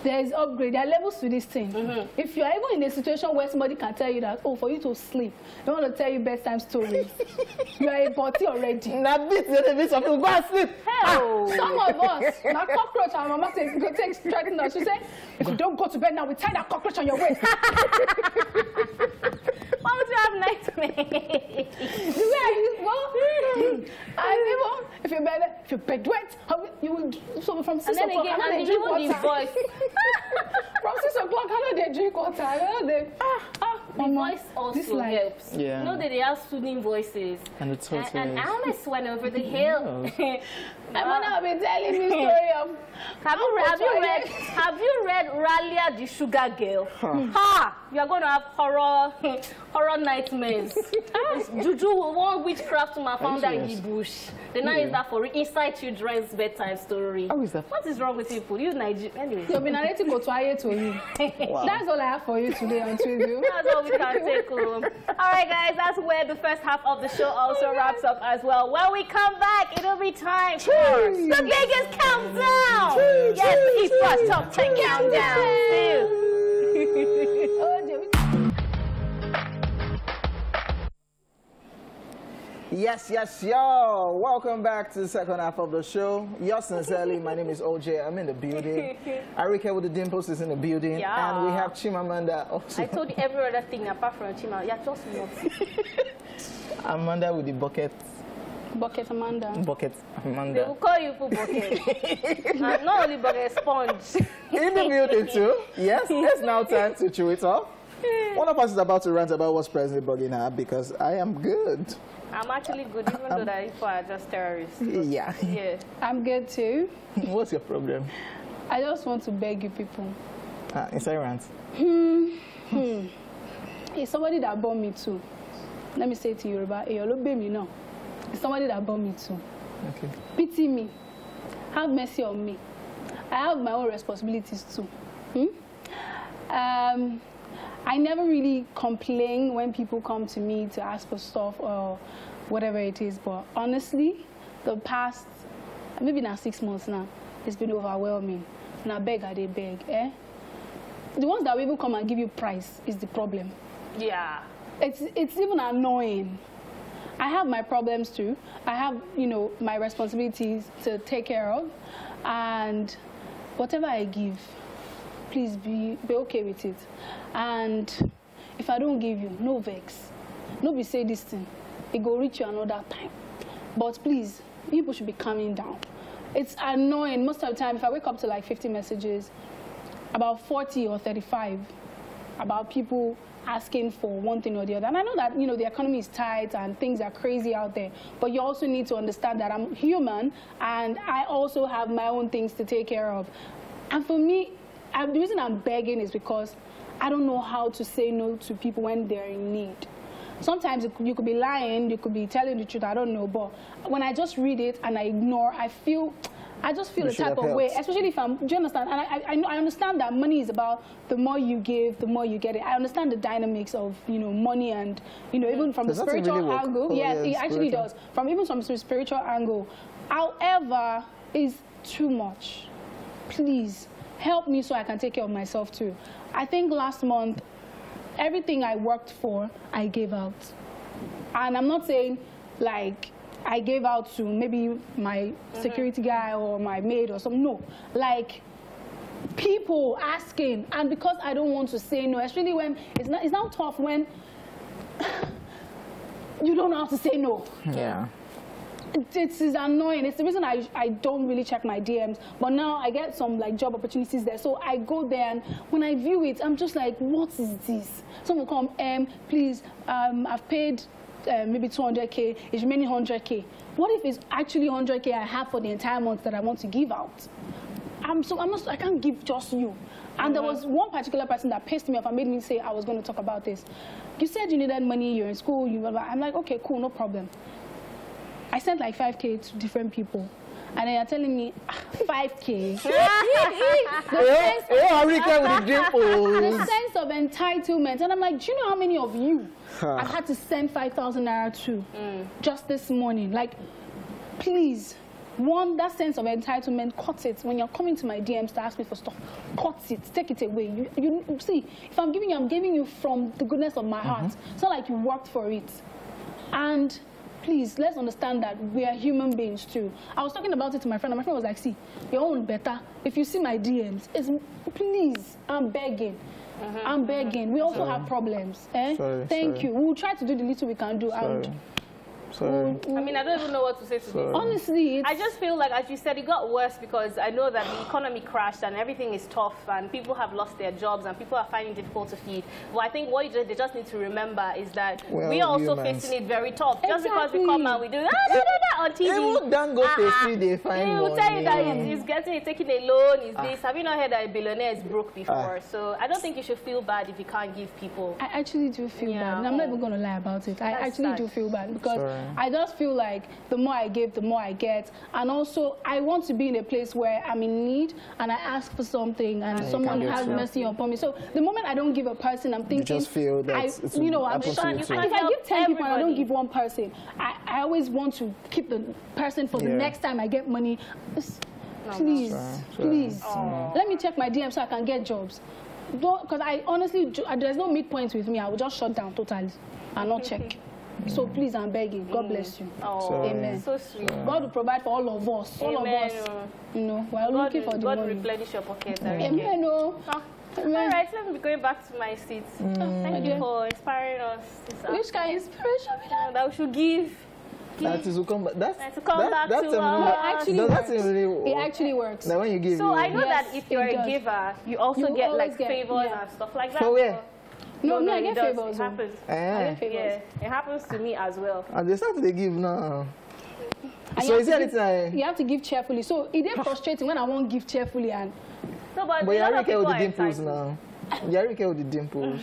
B: there is upgrade. There are levels to this thing. If you are even in a situation where somebody can tell you that, oh, for you to sleep, they want to tell you bedtime stories, you are a body already.
C: Now beat the bit of you go and sleep.
B: Some of us, now cockroach, our mama says, go take striking us. She said, if you don't go to bed now, we tie that cockroach on your waist.
A: Why would you have nightmares?
B: And even if your bed wet, you will so from 6 o'clock.
A: And then even the voice.
B: From 6 o'clock, how do they drink water?
A: The voice also helps.
C: Yeah.
A: You know that they have soothing voices.
C: And it's also
A: And Alice went over the hill.
B: My mother have been telling me story of.
A: Have you read Ralia the Sugar Girl? Ha! You are going to have horror nightmares. Juju, one witchcraft man found that in the bush. The night is that for inside children's bedtime story.
C: How is that?
A: What is wrong with people? You Nigeria. Anyway.
B: You've been narrating Kotuaye to you. Wow. That's all I have for you today on Tuesday.
A: That's all we can take home. All right, guys, that's where the first half of the show also wraps up as well. When we come back, it'll be time for the biggest countdown. Yes, Esplash Top 10 Countdown. See you.
C: Yes, y'all. Welcome back to the second half of the show. Yours sincerely, my name is OJ. I'm in the building. Arika with the dimples is in the building.
A: Yeah.
C: And we have Chimamanda also.
A: I told you every other thing apart from Chima. You're just not.
C: Amanda with the bucket.
B: Bucket Amanda.
C: Bucket
A: They
C: Amanda.
A: will call you for bucket. Not only bucket, sponge.
C: In the building too. Yes, it's now time to chew it off. One of us is about to rant about what's presently bugging her because I am good.
A: I'm actually good, even though that people are just terrorists.
C: Yeah.
A: Yeah.
B: I'm good too.
C: What's your problem?
B: I just want to beg you people.
C: Inside rant.
B: It's somebody that bought me too. Let me say to you, Yoruba, it's somebody that bought me too.
C: Okay.
B: Pity me. Have mercy on me. I have my own responsibilities too. I never really complain when people come to me to ask for stuff or whatever it is, but honestly, the past, maybe now 6 months now, it's been overwhelming. Now beg, they beg, eh? The ones that will even come and give you price is the problem.
A: Yeah.
B: It's even annoying. I have my problems too. I have, my responsibilities to take care of, and whatever I give, please be okay with it. And if I don't give you, no vex. No be say this thing. It go reach you another time. But please, people should be calming down. It's annoying. Most of the time, if I wake up to like 50 messages, about 40 or 35 about people asking for one thing or the other. And I know that, the economy is tight and things are crazy out there. But you also need to understand that I'm human and I also have my own things to take care of. And for me, the reason I'm begging is because I don't know how to say no to people when they're in need. Sometimes you could be lying, you could be telling the truth, I don't know. But when I just read it and I ignore, I just feel a type of way, especially if do you understand? And I understand that money is about the more you give, the more you get it. I understand the dynamics of, money and, even from the spiritual angle. Yes, it actually does. Even from the spiritual angle. However, it's too much. Please, help me so I can take care of myself too. I think last month, everything I worked for, I gave out. And I'm not saying, like, I gave out to maybe my security guy or my maid or something. No, like people asking, and because I don't want to say no, especially when it's now tough when you don't know how to say no.
C: Yeah.
B: It is annoying. It's the reason I don't really check my DMs. But now I get some like job opportunities there. So I go there and when I view it, I'm just like, what is this? Someone will come, please, I've paid maybe 200K, it's remaining 100K. What if it's actually 100K I have for the entire month that I want to give out? I can't give just you. And there was one particular person that pissed me off and made me say I was going to talk about this. You said you needed money, you're in school, I'm like, okay, cool, no problem. I sent like 5K to different people. And then you're telling me, 5K. The sense of entitlement. And I'm like, do you know how many of you I've had to send 5,000 naira to just this morning? Like, please, One, that sense of entitlement, cut it. When you're coming to my DMs to ask me for stuff, cut it, take it away. You see, if I'm giving you from the goodness of my heart. It's not like you worked for it. And please, let's understand that we are human beings too. I was talking about it to my friend, and my friend was like, see, your own better. If you see my DMs, please, I'm begging. I'm begging. We also have problems. Thank you. We'll try to do the little we can do.
A: I mean, I don't even know what to say to this.
B: Honestly,
A: I just feel like, as you said, it got worse because I know that the economy crashed and everything is tough and people have lost their jobs and people are finding it difficult to feed. But I think what they just need to remember is that we are also facing it very tough. Just because we come and we do on TV.
C: They will then go to see they find
A: money. They will tell you that he's taking a loan, is this. Have you not heard that a billionaire is broke before? So I don't think you should feel bad if you can't give people.
B: I actually do feel bad. And I'm not even going to lie about it. I actually do feel bad because I just feel like the more I give, the more I get. And also, I want to be in a place where I'm in need and I ask for something and someone has mercy upon me. So the moment I don't give a person, I'm thinking,
C: you just feel that
B: if I give 10 people and I don't give one person, I always want to keep the person for the next time I get money. Please, please, let me check my DM so I can get jobs. Because I honestly, there's no midpoint with me. I will just shut down totally and not check. So please, I'm begging. God bless you. Amen.
A: So sweet.
B: God will provide for all of us. All of us. You know, we're looking for the money.
A: God will replenish your pocket.
B: Amen.
A: All right, let me be going back to my seat. Thank you for inspiring us.
B: Which kind of inspiration?
A: That we should give.
C: That is to come back. That's
A: to come back to
B: it actually works.
C: Now when you give,
A: so I know that if you're a giver, you also get like favors and stuff like that.
C: For where?
B: No, I get favors.
A: It happens.
B: I get favors.
A: Yeah, it happens to me as well.
C: And they start to give now. So is there anything
B: you have to give cheerfully. So it is frustrating when I won't give cheerfully and.
A: No, but
C: you are okay with the dimples now. You are okay with the dimples.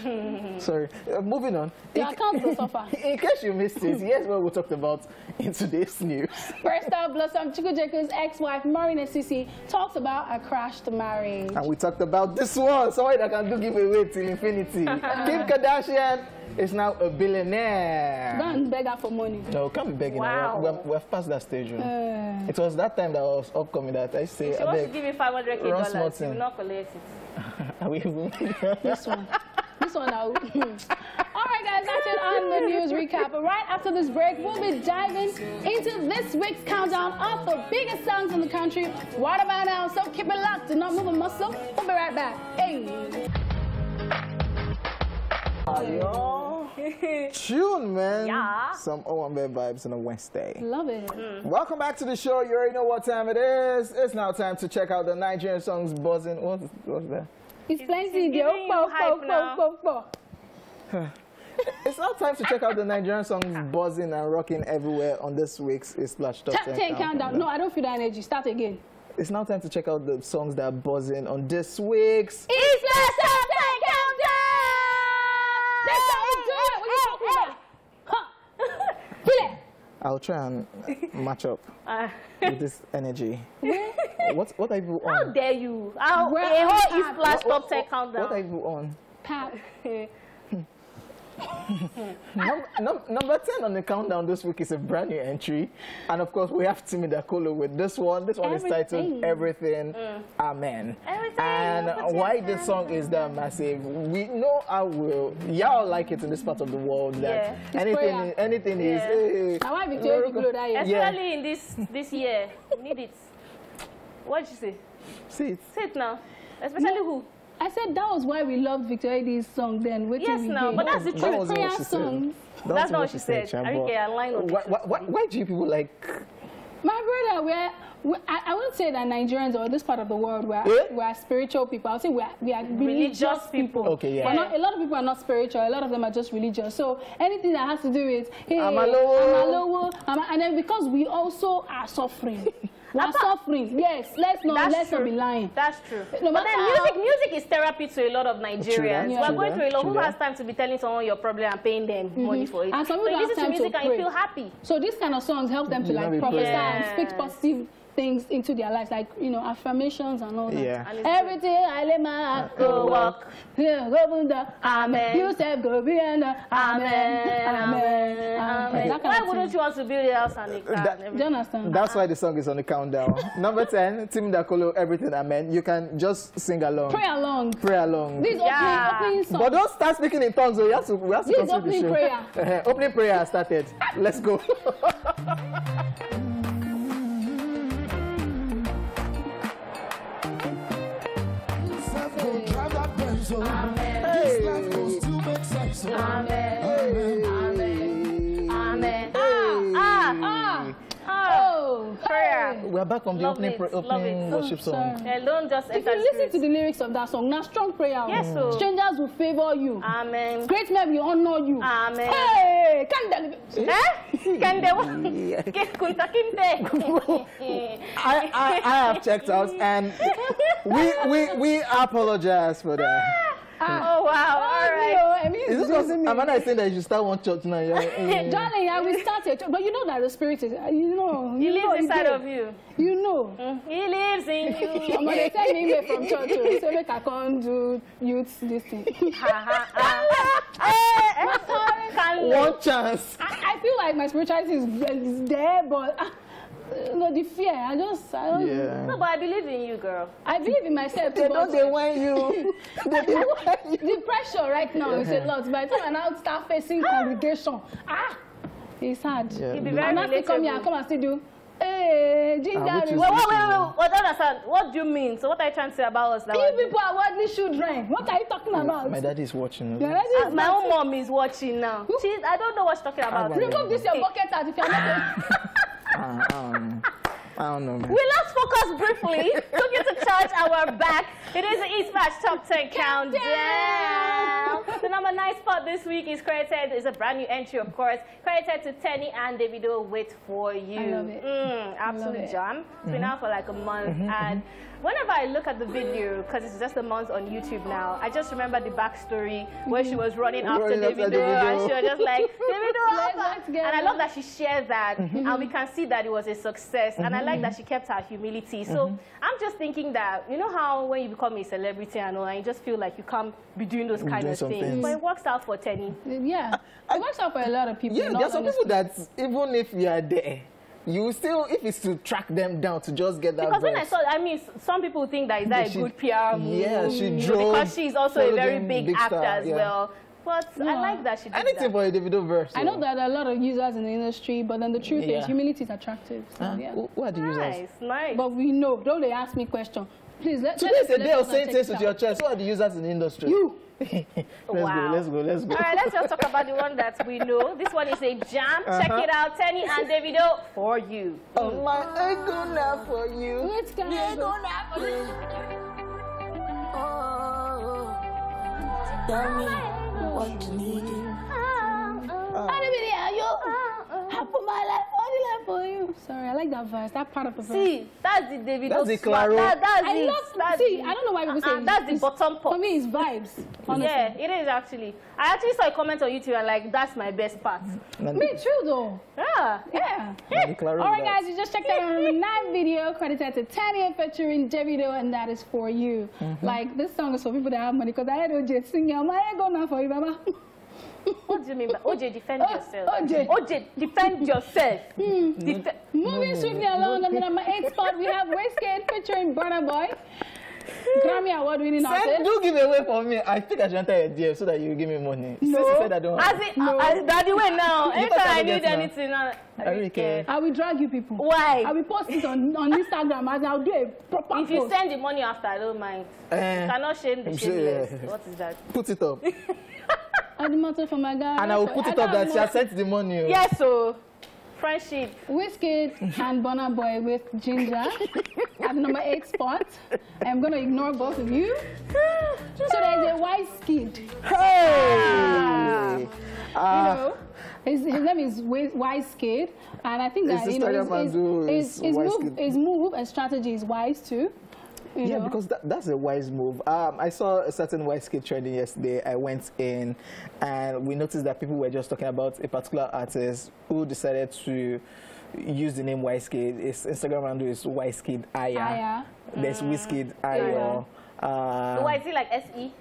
C: Sorry. Moving on.
B: Your account will suffer.
C: In case you missed it, here's what we talked about in today's news.
B: First up, Blossom Chukwujekwu's ex-wife, Maureen Sisi, talks about a crashed marriage.
C: And we talked about this one, somebody that can do giveaway till infinity. Kim Kardashian is now a billionaire.
B: Go and beg her for money.
C: No, can't be begging.
A: Wow.
C: We've passed that stage. It was that time that was upcoming that I say,
A: if she wants to give you $500K, you will not collect it.
B: This one now. All right, guys, that's it on the news recap. But right after this break, we'll be diving into this week's countdown of the biggest songs in the country. What about now? So keep it locked. Do not move a muscle. We'll be right back. Hey.
C: Tune, man.
A: Yeah.
C: Some OMB vibes on a Wednesday.
B: Love it.
C: Welcome back to the show. You already know what time it is. It's now time to check out the Nigerian songs buzzing. What's that?
B: It's plenty.
C: It's now time to check out the Nigerian songs buzzing and rocking everywhere on this week's Esplash Top 10
B: Countdown. No, I don't feel that energy. Start again.
C: It's now time to check out the songs that are buzzing on this week's
B: Esplash Top 10 Countdown! That's how we do it. What are you talking about? Feel it.
C: I'll try and match up with this energy. What are you on?
A: How dare you? A whole Esplash Top 10 Countdown.
C: What are you on?
B: Pap.
C: Number 10 on the countdown this week is a brand new entry. And of course, we have Timmy Dakolo with this one. This one is titled Everything, Amen. And why this song is that massive, we know how y'all like it in this part of the world that anything is.
A: Especially in this year. You need it. What did you say?
C: Say it.
A: Say it now. Especially who?
B: I said that was why we loved Victoria D's song then.
A: Yes, no, but that's the truth.
C: Prayer song.
A: That's not what she said. I line on
C: why do you people like?
B: My brother, I wouldn't say that Nigerians or this part of the world we are spiritual people. I would say we are religious people.
C: Okay, yeah.
B: But not, a lot of people are not spiritual. A lot of them are just religious. So anything that has to do with
C: I'm a
B: and then because we also are suffering. We are suffering. Yes, let's not be lying.
A: That's true. No, but then music is therapy to a lot of Nigerians. We're going through a lot. Who has time to be telling someone your problem and paying them money for it?
B: And some
A: people
B: listen
A: to music and you feel happy.
B: So these kind of songs help them to like prophesy and speak positive things into their lives, like, you know, affirmations and all that.
C: Yeah.
B: Everything I let my heart go walk. Amen. You said go be and amen. Amen. Amen.
A: Why wouldn't you want to build a house and a car?
B: Do you understand?
C: That's why the song is on the countdown. Number 10, Tim Dakolo, Everything Amen. You can just sing along.
B: Pray along.
C: Pray along.
B: This opening song.
C: But don't start speaking in tongues. So we have to
B: This
C: continue
B: opening
C: the show.
B: prayer.
C: Opening prayer has started. Let's go.
A: Prayer.
C: We're back on the opening worship song.
A: Don't just
B: If you listen to the lyrics of that song, now strong prayer.
A: Yes, so.
B: Strangers will favor you.
A: Amen.
B: Great men will honor you.
A: Amen.
B: Hey, can
C: I have checked out, and we apologize for that.
A: Oh wow! All right.
B: I mean,
C: Is this because Amanda is saying that you should start one church now?
B: Darling, I will start it, but you know that the spirit is, you know,
A: He lives inside of you.
B: You know.
A: He lives in you.
B: I'm gonna send me email from church to say make I can't do youth this thing.
C: One chance.
B: I feel like my spirituality is there, but no, the fear. I don't.
C: Yeah.
A: No, but I believe in you, girl.
B: I believe in myself.
C: They don't. They want you.
B: The pressure right now is a lot. By the time I now start facing congregation, it's hard.
C: Yeah.
A: You'll be very
B: I'm not come here. I come and still do. Hey, ginger.
C: which is-
A: Wait. What understand? What do you mean? So what are you trying to say about us?
B: You people are worldly children. What are you talking about?
C: My daddy is watching.
B: Your daddy is
A: My
B: watching.
A: own mom is watching now. I don't know what she's talking about.
B: Remove this your bucket out if you're not.
C: I don't know, man.
A: We lost focus briefly. Took you to church and we're back. It is the Esplash Top 10 Countdown. The number 9 spot this week is credited, is a brand new entry, of course, credited to Tenny and Davido, Wait For You.
B: I love it.
A: Absolute jam. It's been out for like a month. And whenever I look at the video, because it's just a month on YouTube now, I just remember the backstory where she was running after Davido, and she was just like, Davido,
B: Let's go.
A: and I love that she shared that, and we can see that it was a success, and I like that she kept her humility. So I'm just thinking that, you know how when you become a celebrity and all, and you just feel like you can't be doing those kind of things, but it works out for Tenny.
B: Yeah, it works out for a lot of people.
C: Yeah, there are some people that even if you are there, you still, if it's to track them down to just get that
A: Because when I
C: verse.
A: saw, I mean, some people think that is that a good PR move.
C: Yeah, she
A: you know,
C: drove.
A: because she's also a
C: followed
A: very
C: them,
A: big actor
C: star,
A: as well. But I like that she did
C: Anything
A: that.
C: for a Davido verse.
B: I know that there are a lot of users in the industry, but then the truth is humility is attractive. So, yeah.
C: Who are the users?
A: Nice.
B: But we know, don't they ask me question? Please,
C: Today's a day of saying things with your chest. Who are the users in the industry?
B: You.
C: Let's go.
A: All right, let's just talk about the one that we know. This one is a jam. Check it out. Tenny and Davido, For You.
C: Oh my, I go now for you.
B: Let's go.
G: Tell me what you need.
B: I put my life for you. Sorry, I like that verse. That part of the verse.
A: See, that's the Davido.
C: That's the Claro.
A: That's
B: I
A: it.
B: love.
A: That's
B: See,
A: it.
B: I don't know why people say
A: That's the bottom part.
B: For me, it's vibes. Honestly.
A: Yeah, it is actually. I actually saw a comment on YouTube and like, that's my best part.
B: Me too, though.
A: Yeah.
B: Yeah.
C: All
B: All right, guys, you just checked out our number 9 video credited to Tanya featuring Davido, and that is For You. Like, this song is for people that have money, because I had OJ singing. I'm like, I go now for you, Baba.
A: What do you mean by OJ, defend yourself?
B: OJ.
A: Defend yourself.
B: Moving swiftly along, on the number 8 spot, we have Wizkid featuring Burna Boy. Grammy Award winning artist.
C: Do give away for me. I think I should enter a deal so that you give me money.
A: No.
C: Since you said I don't have
A: As Daddy way now.
C: You
A: Anytime
C: thought I
A: I need
C: get now.
A: anything, I
C: really care.
B: I will drag you people.
A: Why?
B: I will post it on Instagram as I'll do a proper
A: If you
B: post.
A: send the money after, I don't mind. You cannot shame the shameless. What is that?
C: Put it up.
B: And the matter for my guy.
C: And I will put it up that she has sent the money.
A: Yes, so friendship.
B: Wizkid and Burna Boy with Ginger at number 8 spot. I'm going to ignore both of you. So there's a Wizkid.
C: Hey!
B: You know, his name is Wizkid, and I think that
C: His
B: you know
C: Instagram
B: his move and strategy is wise too. You
C: Yeah,
B: know?
C: because that's a wise move. I saw a certain Wizkid trending yesterday. I went in and we noticed that people were just talking about a particular artist who decided to use the name Wizkid. His Instagram handle is Wizkid Aya. There's Wizkid Aya.
A: So why is it like S-E?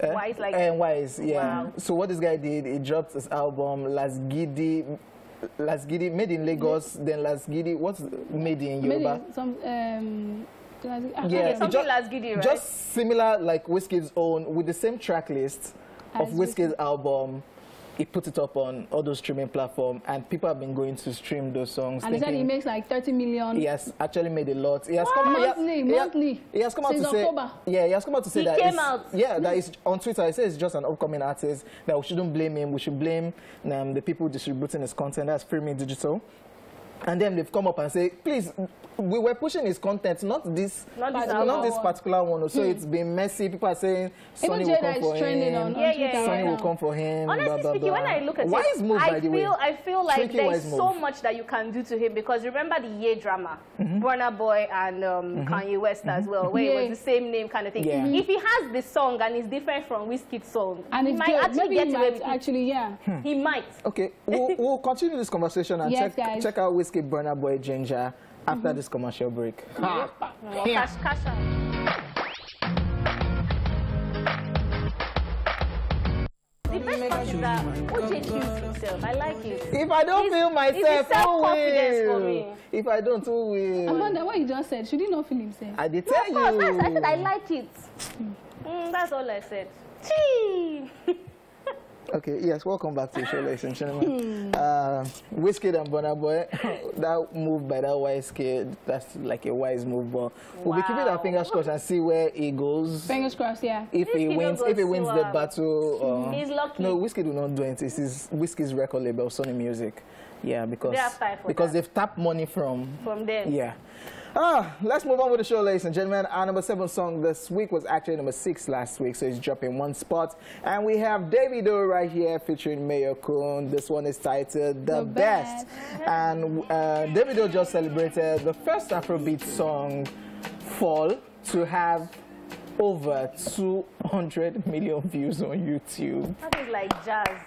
A: Wise like
C: Wise, yeah.
A: Wow.
C: So what this guy did, he dropped his album Lasgidi, made in Lagos, then Lasgidi, what's made in Yoruba?
B: Something
A: Lasgidi, right?
C: Just similar like Wizkid's own, with the same track list of Wizkid's album. He put it up on all those streaming platforms, and people have been going to stream those songs.
B: And he said he makes like 30 million.
C: He has actually made a lot. He has
B: monthly.
C: He has come out
B: since
C: to say,
B: October.
C: yeah, he has come out to say that.
A: That
C: is on Twitter. He says it's just an upcoming artist. That we shouldn't blame him. We should blame the people distributing his content. That's Free Me Digital. And then they've come up and say, please, we were pushing his content, not this particular one. So it's been messy. People are saying Sonny will come for him. Sonny will come for him.
A: Honestly speaking, when I look at I feel like there's so much that you can do to him, because remember the Ye drama, Burna Boy and Kanye West as well, where it was the same name kind of thing.
C: Yeah.
A: If he has this song and it's different from Wizkid's song,
B: and
A: he might actually get away with
B: it.
A: He might.
C: Okay, we'll continue this conversation and check out Wizkid Burna Boy Ginger after this commercial break.
A: Cash out. The best part is that OJ kills himself. I like it.
C: If I don't feel myself, who will? If I don't, who will?
B: Amanda, what you just said, should he not feel himself?
C: I did tell you.
A: I said I like it. That's all I said. Gee.
C: Okay, yes, welcome back to the show, ladies and gentlemen. Wizkid and Burna Boy, that move by that Wizkid, that's like a wise move, but we'll be keeping our fingers crossed and see where he goes.
B: Fingers crossed, yeah.
C: If he wins the battle,
A: he's lucky.
C: No, Wizkid will not do it. This is Wizkid's record label, Sony Music. Yeah, because they've tapped money from
A: them.
C: Yeah. Let's move on with the show, ladies and gentlemen. Our number 7 song this week was actually number 6 last week, so it's dropping 1 spot. And we have Davido right here featuring Mayor Kun. This one is titled The Best. And Davido just celebrated the first Afrobeat song, Fall, to have over 200 million views on YouTube.
A: That is like jazz.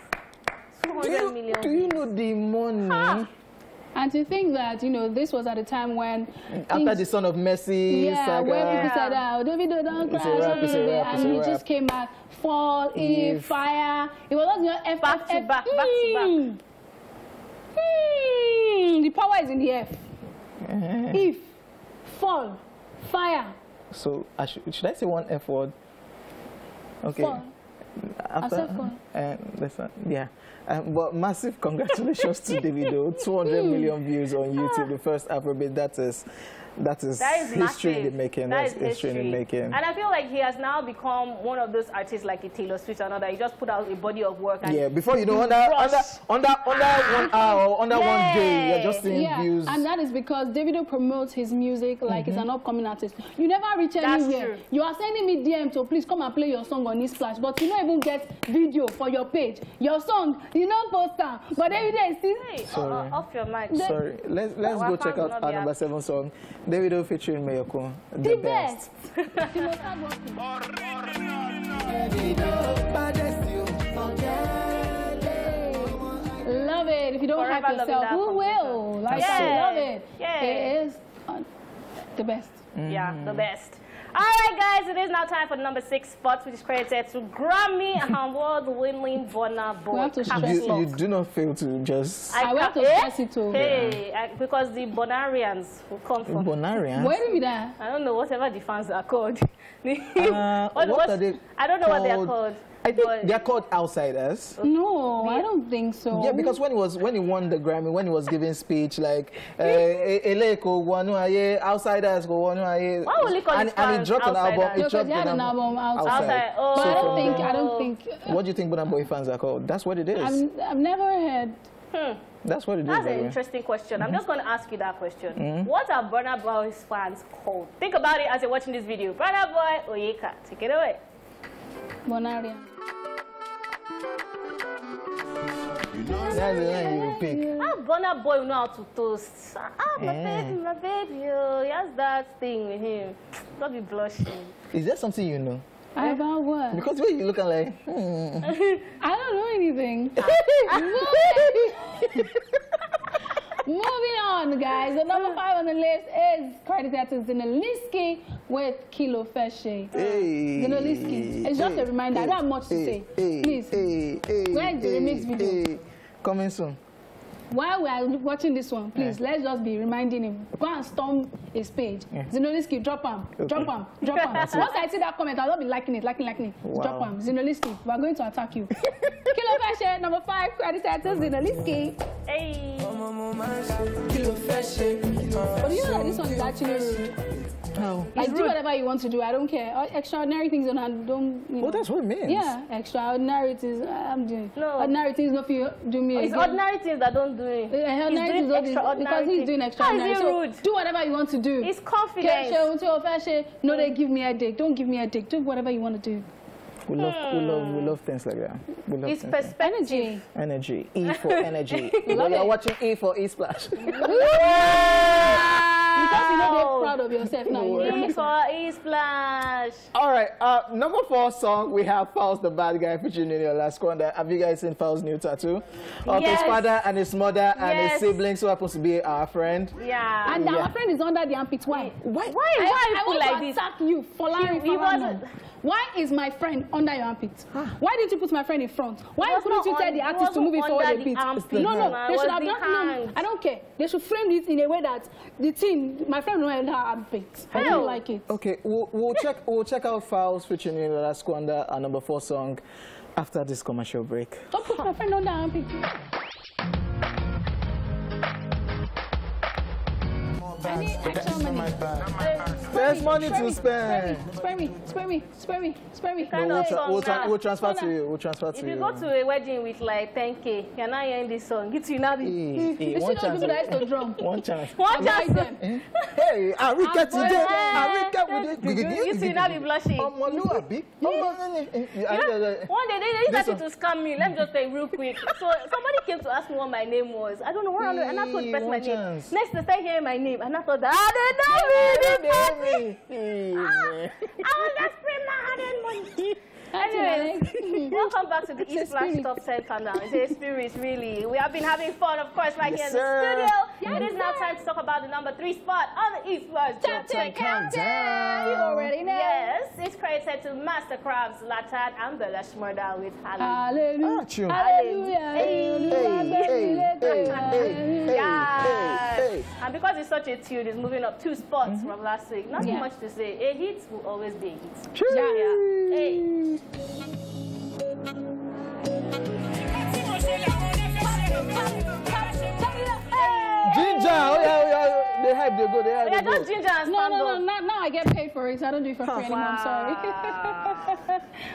A: 200 million.
C: Do you know the money?
B: And to think that, you know, this was at a time when...
C: After the Son of Mercy saga.
B: Where people said, Davido don't cry, and he just came back, Fall, Eve, Fire. It was not your F,
A: back to back.
B: The power is in the F. Eve, Fall, Fire.
C: So, should I say one F word? Okay.
B: Fall.
C: After, yeah. But massive congratulations to Davido. 200 million views on YouTube, the first Afrobeat. That is history in the making. That's history in the making.
A: And I feel like he has now become one of those artists like a Taylor Swift or another. He just put out a body of work. And
C: yeah, before you know, under 1 hour or under 1 day, you're just seeing views.
B: And that is because Davido promotes his music like he's an upcoming artist. You never reach anywhere.
A: True.
B: You are sending me DM to please come and play your song on Esplash, but you don't even get video for your page. Your song, you don't post them. But Davido is still...
C: Sorry.
A: Off your mic.
C: Sorry. Let's go check out our number 7 song. Davido featuring Mayor Kun. The best.
B: Love it. If you don't hype yourself, who will? Like, love it. Yeah. It is the best.
A: Yeah, the best. All right, guys, it is now time for the number 6 spot, which is credited to Grammy award-winning Burna Boy.
C: You do not fail to just...
B: I want to stress it too.
A: Hey, because the Bonarians will come from...
C: Bonarians?
B: Where do we that?
A: I don't know, whatever the fans are called.
C: What are they?
A: I don't know what they are called.
C: I think they are called outsiders.
B: No, I don't think so.
C: Yeah, because when he won the Grammy, when he was giving speech, like outsiders go one.
A: Why will he call his
C: and he dropped an album.
B: He had an album outside.
A: Oh.
B: So I don't think.
C: What do you think Burna Boy fans are called? That's what it is.
B: I've never heard.
C: That's what it is.
A: That's an interesting question. I'm just going to ask you that question. What are Burna Boy's fans called? Think about it as you're watching this video. Burna Boy Oyeka. Take it away.
B: Bonaria.
C: That's the line you pick.
A: How Burna Boy know how to toast? My baby, yes, that thing with him. Don't be blushing.
C: Is there something you know?
B: About what?
C: Because the way you look like,
B: I don't know anything. Moving on, guys. The number 5 on the list is credited to Zinaliski with Kilo Feshe.
C: Hey.
B: Zinaliski. It's just a reminder. I don't have much to say. Please. Where's the remix video?
C: Coming soon.
B: While we are watching this one, please, let's just be reminding him. Go and storm his page. Zinoliski, drop him. Drop him. Drop him. Once I see that comment, I'll not be liking it. Wow. Drop him. Zinoliski, we are going to attack you. Kilo Feshe, number 5, credited to Zinoliski.
A: Hey.
B: Kilo Feshe. But you know that this one is actually rude.
C: No.
B: Like, do whatever you want to do. I don't care. Extraordinary things don't. You know.
C: Oh, that's what it means.
B: Yeah, extraordinary things. I'm doing.
A: No.
B: Ordinary things not for do me.
A: It's ordinary things that don't do it.
B: He's doing extraordinary because he's doing extraordinary.
A: How is he rude?
B: So do whatever you want to do.
A: It's confidence.
B: No, they give me a dick. Don't give me a dick. Do whatever you want to do.
C: We love things like that. We love
A: It's
C: things like that.
B: Energy.
C: Energy. E for energy. You're watching E for Esplash.
B: Because you know they're proud of yourself now.
A: E for Esplash.
C: All right. Number 4 song, we have Fowls the Bad Guy featuring in your last corner. Have you guys seen Fowls' new tattoo? Of his father and his mother and his siblings who happens to be our friend.
A: Yeah.
B: And our friend is under the armpit. Why?
A: Why
B: I
A: you
B: want
A: like
B: to
A: this?
B: attack you for lying. Why is my friend under your armpit? Why didn't you put my friend in front? Why couldn't you tell the artist to move it forward a bit? No, they should have done. No, I don't care. They should frame it in a way that the team, my friend, will under her armpit. I don't like it.
C: Okay, we'll check out Fowls featuring in the last corner, our number 4 song, after this commercial break.
B: Don't put my friend under her armpit. I need extra money.
C: There's money to spend.
B: Spare me.
C: No, we'll transfer to you. We'll transfer to you.
A: If you go to a wedding with like 10K, you're not hearing this song. Get you now.
C: One chance. One chance.
A: One chance.
C: Hey, Arika today. Arika with it.
A: You two now be blushing. One day they started to scam me. Let me just say real quick. So somebody came to ask me what my name was. I don't know what I know, and I told the person my name. Next they start hearing my name, and I thought that they know me. I was just praying money. Anyways, welcome back to the Esplash Top 10 Countdown. It's a experience, really. We have been having fun, of course, right here in the studio. It is now time to talk about the number 3 spot on the Esplash Top 10 Countdown.
B: You already know.
A: Yes, it's credited to Mastercrafts, Latan, and Belash Murda with
B: Hallelujah.
A: Hallelujah. And because it's such a tune, it's moving up 2 spots from last week. Not too much to say. A hit will always be a hit.
C: True.
A: Yeah. Hey.
C: Ginger, they hype, they go,
A: Yeah, just ginger and stand up.
B: No, now I get paid for it, so I don't do it for free anymore, I'm sorry.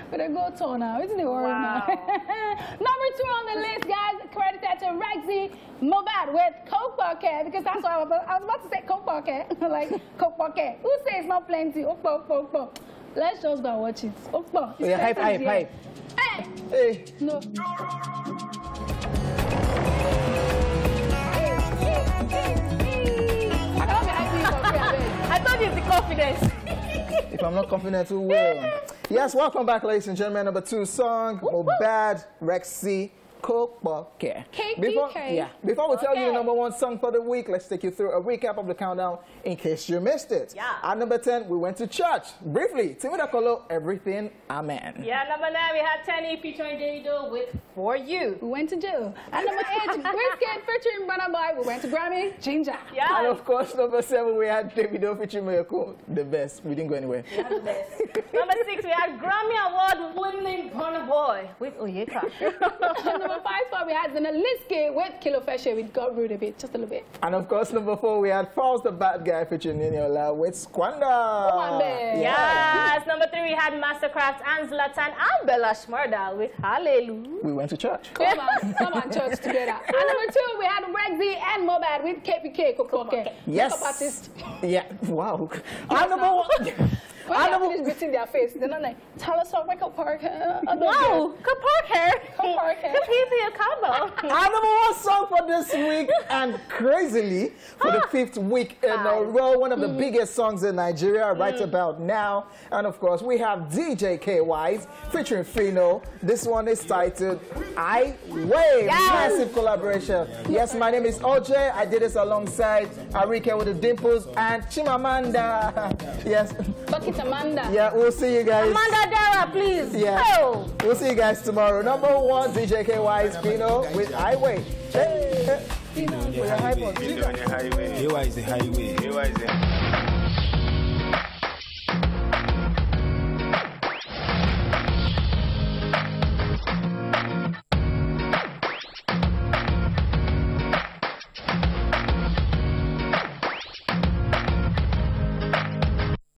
B: But I go to now, isn't it worrying now? Number 2 on the list, guys, credited to Rexy Mobad with Coke Bucket, because that's what I was about to say, Coke Bucket. Like, Coke Bucket. Who says it's not plenty? Okpo. Let's just go watch it. Okpo.
C: Yeah, hype.
B: Hey!
C: Hey.
B: No.
A: I told you it's the confidence.
C: If I'm not confident, who will? Yes, welcome back, ladies and gentlemen. Number 2 song, Mobad, Rexy, Coke Bucket. Before we tell you the number 1 song for the week, let's take you through a recap of the countdown in case you missed it.
A: Yeah.
C: At number 10, we went to church. Briefly, Timidakolo, Everything, Amen.
A: Yeah, number 9, we had Tenny featuring Davido with For You.
B: We went to jail. And number 8, Whiskey featuring Burna Boy. We went to Grammy, Ginger.
A: Yeah.
C: And of course, number 7, we had Davido featuring Miracle, the best. We didn't go anywhere.
A: Yeah, the best. Number 6, we had Grammy Award-winning Burna Boy with Oyeka.
B: Number 5 spot, we had Zinaliski with Kilo Feshe. We got rid of it, just a little bit.
C: And of course, number 4, we had Fowls the Bad Guy featuring Niniola with Squander.
A: Yes, number 3, we had Mastercraft and Zlatan and Belash Murda with Hallelujah.
C: We went to church.
B: Come on, church together. And number 2, we had Rexy and Mobad with KPK.
C: Yes. Yeah, wow. And number 1.
B: When they finish beating their face, they're not like, tell us what Michael Parker.
A: Wow, Parker. Good evening, combo.
C: Our number one song for this week, and crazily, for the 5th week in a row, one of the biggest songs in Nigeria right about now. And of course, we have DJ KY's featuring Fino. This one is titled I Weigh. Massive collaboration. Yes, my name is OJ. I did this alongside Arike with the Dimples and Chimamanda. Yes.
B: Bucket Amanda.
C: Yeah, we'll see you guys.
A: Amanda Dara, please.
C: Yeah.
A: Oh.
C: We'll see you guys tomorrow. Number 1, DJ KY's Fino with I Weigh. Hey, Fino with a high one.
H: KY is the highway.